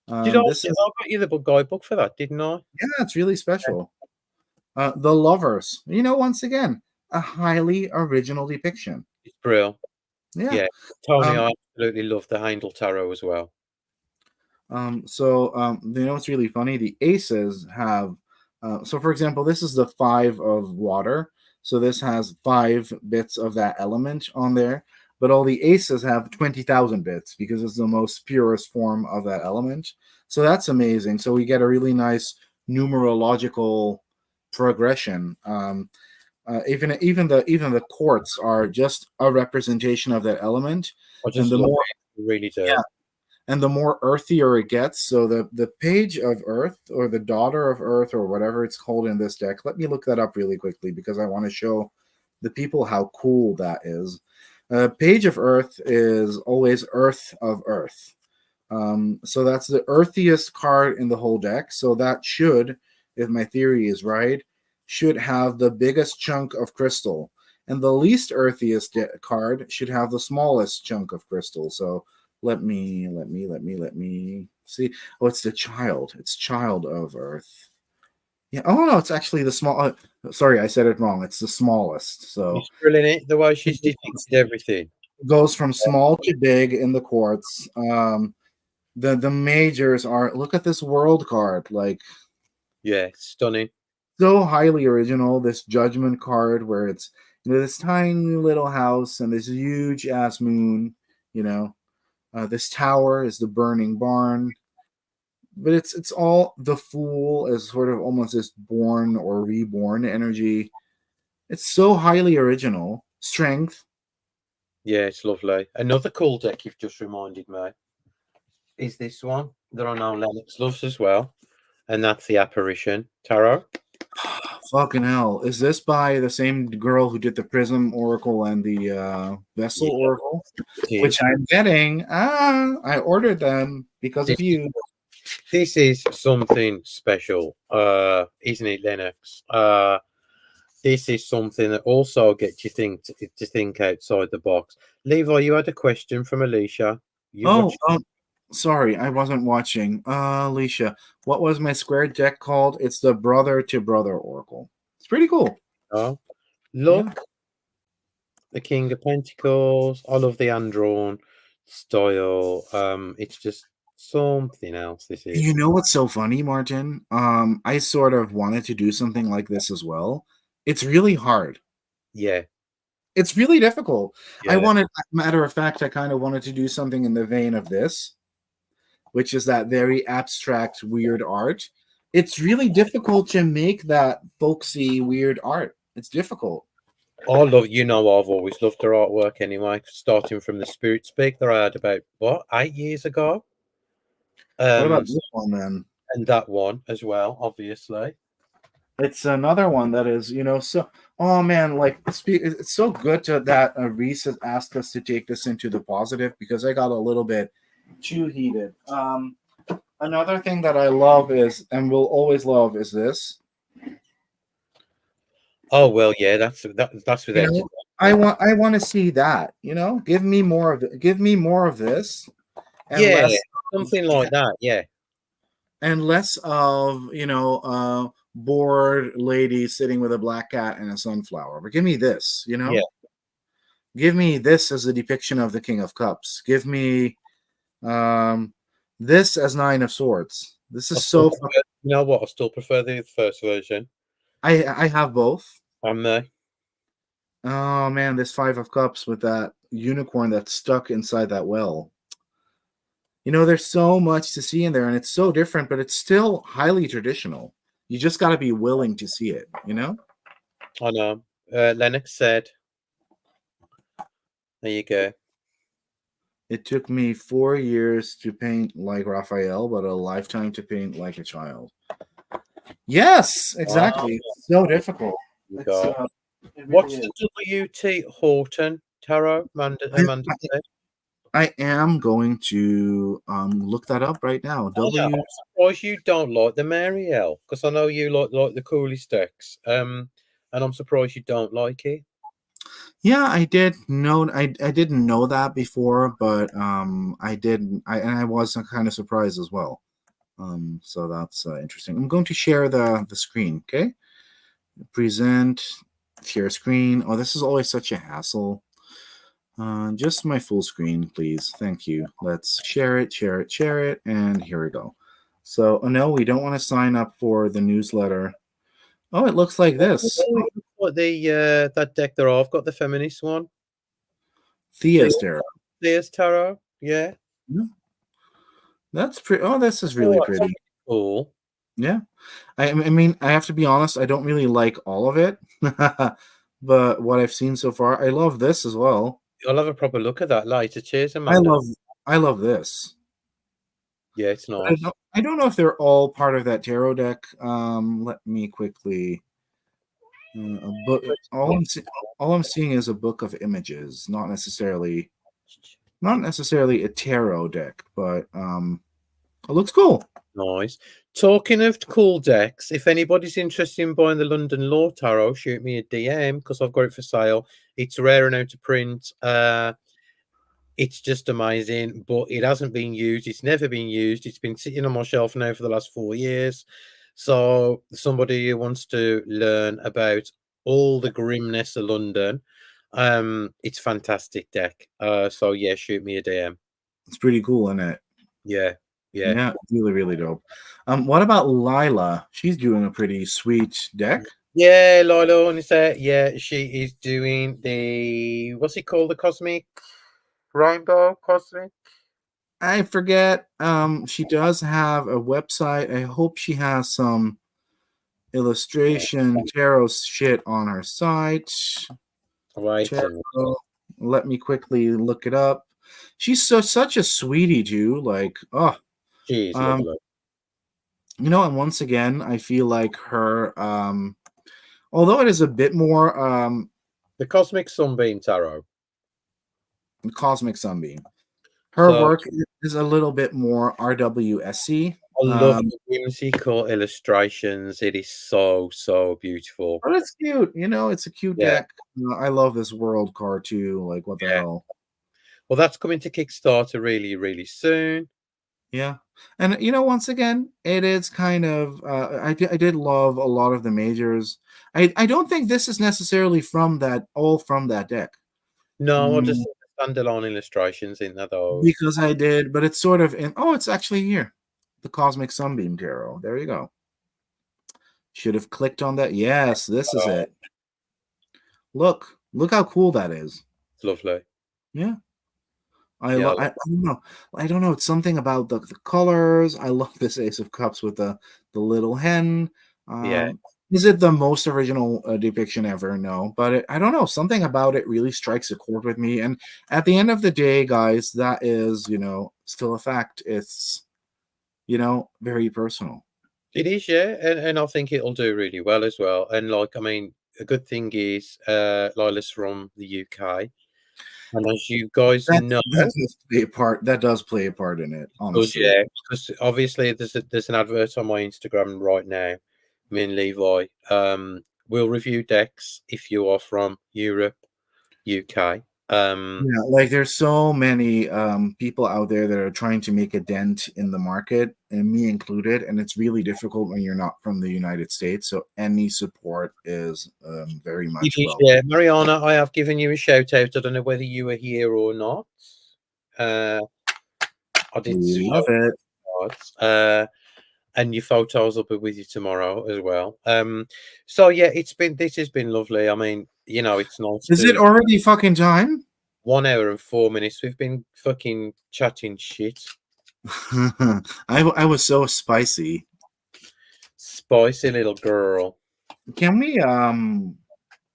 Did I? This is I got you the guidebook for that, didn't I? Yeah, it's really special. The Lovers. Once again, a highly original depiction. It's brilliant. Yeah. Yeah. Tony, I absolutely love the Handel Tarot as well. What's really funny? The aces have. So, for example, this is the 5 of water. So this has 5 bits of that element on there. But all the aces have 20,000 bits because it's the most purest form of that element. So that's amazing. So we get a really nice numerological progression. Even the quartz are just a representation of that element. I just And the love more it. Really do. Yeah. And the more earthier it gets, so the page of Earth or the daughter of Earth or whatever it's called in this deck, let me look that up really quickly because I want to show the people how cool that is. Page of Earth is always Earth of Earth. So that's the earthiest card in the whole deck. So that should, if my theory is right, should have the biggest chunk of crystal. And the least earthiest card should have the smallest chunk of crystal. So let me see. Oh, it's the child. It's child of Earth. Yeah. Oh no, it's actually the small. Sorry, I said it wrong. It's the smallest. So It's brilliant, the way she's depicted everything. goes from small to big in the quartz. The majors are. Look at this world card. Like, Yeah, stunning. so highly original. This judgment card where it's this tiny little house and this huge ass moon. This tower is the burning barn, but it's all the Fool as sort of almost this born or reborn energy. It's so highly original. Strength. Yeah, it's lovely. Another cool deck you've just reminded me is this one that I know Lennox loves as well, and that's the Apparition Tarot. Fucking hell. Is this by the same girl who did the Prism Oracle and the Vessel Oracle? Which I'm getting. I ordered them because of you. This is something special, isn't it, Lennox? This is something that also gets you to think outside the box. Levi, you had a question from Alicia. Sorry, I wasn't watching. Alicia, what was my square deck called? It's the Brother to Brother Oracle. It's pretty cool. Oh, look, the King of Pentacles. I love the hand-drawn style. It's just something else. This is. You know what's so funny, Martin? I sort of wanted to do something like this as well. It's really hard. Yeah. It's really difficult. Yeah. Matter of fact, I kind of wanted to do something in the vein of this, which is that very abstract, weird art. It's really difficult to make that folksy, weird art. It's difficult. I've always loved her artwork anyway, starting from the Spirit Speak that I had about 8 years ago. What about this one then? And that one as well, obviously. It's another one that is, so. Oh man, like it's so good that Reese has asked us to take this into the positive because I got a little bit too heated. Another thing that I love is, and will always love, is this. Oh well, yeah, that's without. I want to see that. Give me more of this. And yeah, something like that. Yeah, and less of bored lady sitting with a black cat and a sunflower. But give me this. Yeah. Give me this as a depiction of the King of Cups. Give me This as Nine of Swords. This I is still so fun. prefer, you know what? I still prefer the first version. I have both. And the Oh man, this Five of Cups with that unicorn that's stuck inside that well. There's so much to see in there, and it's so different, but it's still highly traditional. You just got to be willing to see it. I know. Lennox said, "There you go." It took me 4 years to paint like Raphael, but a lifetime to paint like a child. Yes, Wow, exactly. It's so difficult. you It's go. it really What's is. the W.T. Horton tarot? I, Amanda I, said. I am going to look that up right now. Oh, yeah, W. I'm surprised you don't like the Marielle because I know you like the coolest decks. And I'm surprised you don't like it. Yeah, I did know. I didn't know that before, but I did. I was kind of surprised as well. So that's interesting. I'm going to share the screen. Okay, present, share screen. Oh, this is always such a hassle. Just my full screen, please. Thank you. Let's share it, share it, share it, and here we go. So, oh no, we don't want to sign up for the newsletter. Oh, it looks like Oh, this. Oh, it looks like the that deck there. I've got the feminist one. theist era. Thea's tarot. Yeah. Yeah, that's pretty. Oh, this is really Oh, that's pretty. cool. Yeah. I mean, I have to be honest, I don't really like all of it. But what I've seen so far, I love this as well. I'll have a proper look at that later. Cheers, I Amanda. love I love this. Yeah, it's But I nice. don't I don't know if they're all part of that tarot deck. Let me quickly a book all I'm seeing is a book of images, not necessarily a tarot deck, but it looks cool. Nice. Talking of cool decks, if anybody's interested in buying the London Law Tarot, shoot me a DM because I've got it for sale. It's rare and out of print. It's just amazing, but it hasn't been used. It's never been used. It's been sitting on my shelf now for the last 4 years. So somebody who wants to learn about all the grimness of London, it's fantastic deck. So yeah, shoot me a DM. It's pretty cool, isn't it? Yeah, yeah. Yeah, really, really dope. What about Lila? She's doing a pretty sweet deck. Yeah, Lila on there. Yeah, she is doing the what's it called? The cosmic rainbow cosmic. I forget. She does have a website. I hope she has some illustration tarot shit on her site. Right. Tarot. Let me quickly look it up. She's such a sweetie too. Like, oh, She is um, lovely. and once again, I feel like her, although it is a bit more The Cosmic Sunbeam Tarot. cosmic sunbeam, her So work is a little bit more RWSC. I love the whimsical illustrations. It is so beautiful. But it's cute. It's a cute Yeah, deck. I love this world card too. Like, what the yeah. hell? Well, that's coming to Kickstarter really soon. Yeah. And once again, it is kind of I did love a lot of the majors. I don't think this is necessarily from that deck. No, I just Mm, think the standalone illustrations in those. because I did, but it's sort of it's actually here. The Cosmic Sunbeam Tarot. There you go. Should have clicked on that. Yes, this is Oh, it. Look how cool that is. it's lovely. Yeah. Yeah, I don't know. I don't know. It's something about the colors. I love this Ace of Cups with the little hen. yeah. Is it the most original depiction ever? No, but I don't know. Something about it really strikes a chord with me. And at the end of the day, guys, that is still a fact. It's very personal. It is, yeah, and I think it'll do really well as well. And like, I mean, a good thing is Lila's from the UK, and as you guys That know, that does play a part. That does play a part in it. because Honestly. yeah, because obviously there's an advert on my Instagram right now. Me and Levi will review decks if you are from Europe, UK. Yeah, like there's so many people out there that are trying to make a dent in the market, and me included, and it's really difficult when you're not from the United States. So any support is very It much is, welcome. yeah, Mariana. I have given you a shout out. I don't know whether you were here or not. Uh, I did Love it. cards. And your photos will be with you tomorrow as well. So yeah, this has been lovely. I mean, it's nice Is it to already fucking time? 1 hour and 4 minutes. We've been fucking chatting shit. I was so spicy. Spicy little girl. Can we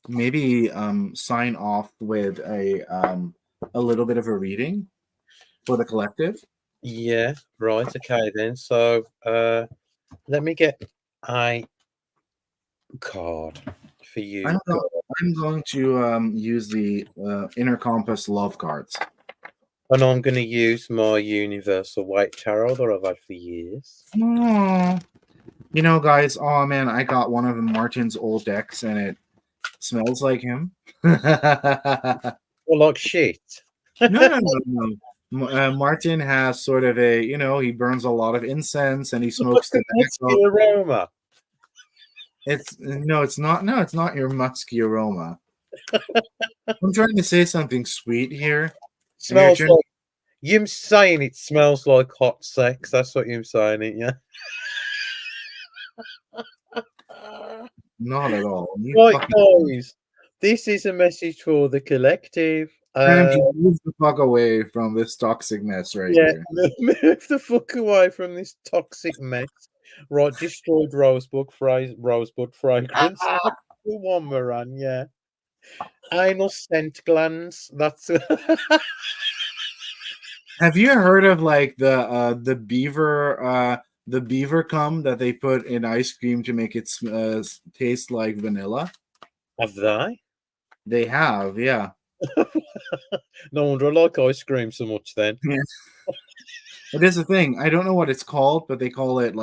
maybe sign off with a little bit of a reading for the collective? Yeah, right. Okay then. So let me get a card for you. I'm go- I'm going to use the Inner Compass Love cards. And I'm going to use my Universal White Tarot that I've had for years. Aww. You know, guys, oh man, I got one of Martin's old decks and it smells like him. No, Well, like shit. no. Martin has sort of he burns a lot of incense and he smokes tobacco. Aroma. It's not. No, it's not your musky aroma. I'm trying to say something sweet here. Smells like you're saying it smells like hot sex. That's what you're saying, it, yeah. Not at all. Right, guys. This is a message for the collective. Time to move the fuck away from this toxic mess right here. Move the fuck away from this toxic mess. Right, destroyed rosebud fragrance. The one, Moran, yeah. Anal scent glands. That's Have you heard of like the beaver cum that they put in ice cream to make it taste like vanilla? have they? They have, yeah. No wonder I like ice cream so much then. Yeah. It is a thing. I don't know what it's called, but they call it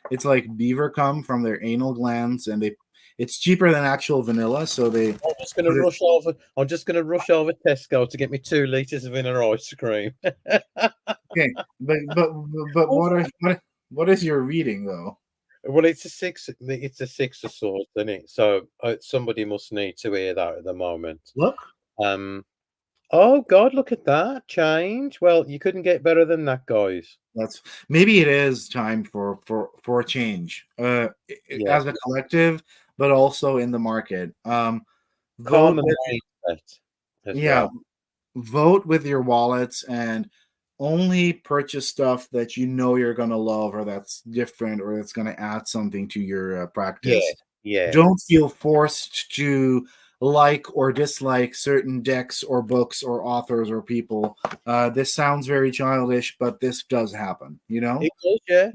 it's like beaver cum from their anal glands, and it's cheaper than actual vanilla, so they. I'm just gonna rush over Tesco to get me 2 liters of vanilla ice cream. Okay, but what is your reading though? Well, it's a 6. It's a 6 of swords, isn't it? So somebody must need to hear that at the moment. Look. Oh God, look at that change. Well, you couldn't get better than that, guys. Maybe it is time for a change. As a collective, but also in the market. Vote Common mindset as well. Vote with your wallets and only purchase stuff that you know you're gonna love or that's different or that's gonna add something to your practice. Yeah. Don't feel forced to like or dislike certain decks or books or authors or people. This sounds very childish, but this does happen, you know? It does, yeah.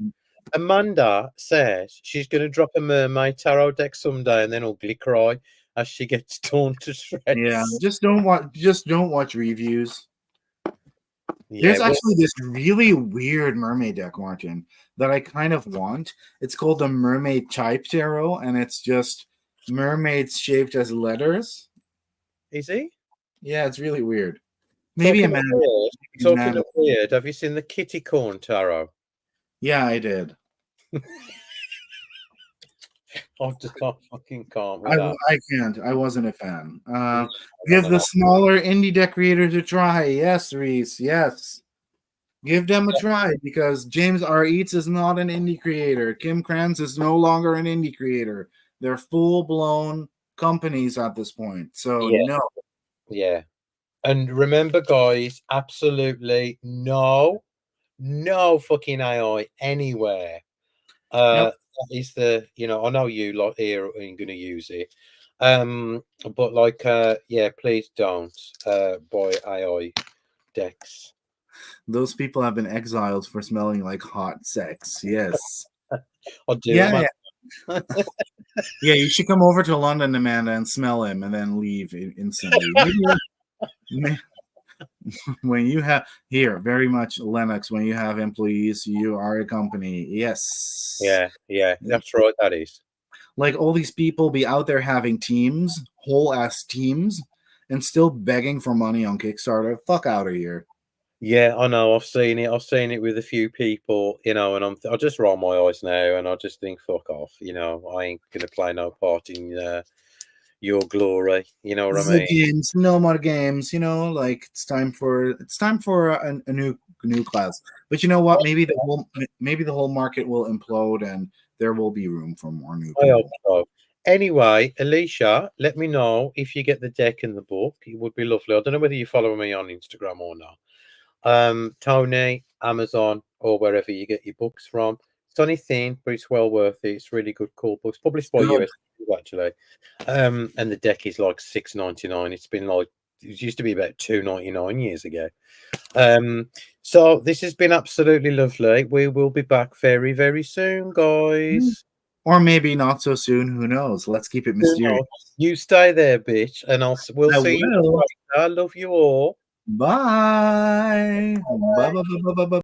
Amanda says she's going to drop a mermaid tarot deck someday and then ugly cry as she gets torn to shreds. Yeah, just don't watch reviews. Yeah, There's actually this really weird mermaid deck, Martin, that I kind of want. It's called the Mermaid Type Tarot, and it's just mermaids shaped as letters. Is he? Yeah, it's really weird. Maybe a man. Talking of weird, have you seen the Kitty Corn Tarot? Yeah, I did. I just fucking can't. I can't. I wasn't a fan. Give the smaller indie deck creators a try. Yes, Reese. Yes. Give them a try because James R. Eats is not an indie creator. Kim Kranz is no longer an indie creator. They're full-blown companies at this point. So, no. Yeah. And remember, guys, absolutely no fucking AI anywhere. That is I know you lot here ain't going to use it. But like, please don't buy AI decks. Those people have been exiled for smelling like hot sex. Yes. I do. Yeah. Yeah, you should come over to London, Amanda, and smell him and then leave instantly. When you have here, very much Lennox, when you have employees, you are a company. Yes. Yeah, that's right. That is. Like all these people be out there having teams, whole ass teams, and still begging for money on Kickstarter. Fuck out of here. Yeah, I know. I've seen it. I've seen it with a few people, and I just roll my eyes now, and I just think, fuck off. I ain't gonna play no part in your glory. You know what I mean? Games, no more games. Like it's time for a new new class. But you know what? Maybe the whole market will implode, and there will be room for more new I hope people. so. Anyway, Alicia, let me know if you get the deck and the book. It would be lovely. I don't know whether you follow me on Instagram or not. Tony, Amazon, or wherever you get your books from. It's only thin, but it's well worth it. It's really good, cool books. Published by Good. US actually. And the deck is like $6.99. It's been like it used to be about $2.99 years ago. So this has been absolutely lovely. We will be back very, very soon, guys. Or maybe not so soon. Who knows? Let's keep it Who mysterious. knows? You stay there, bitch, and we'll I see you will. later. I love you all. Bye. Bye. Bye. Bye. Bye. Bye. Bye.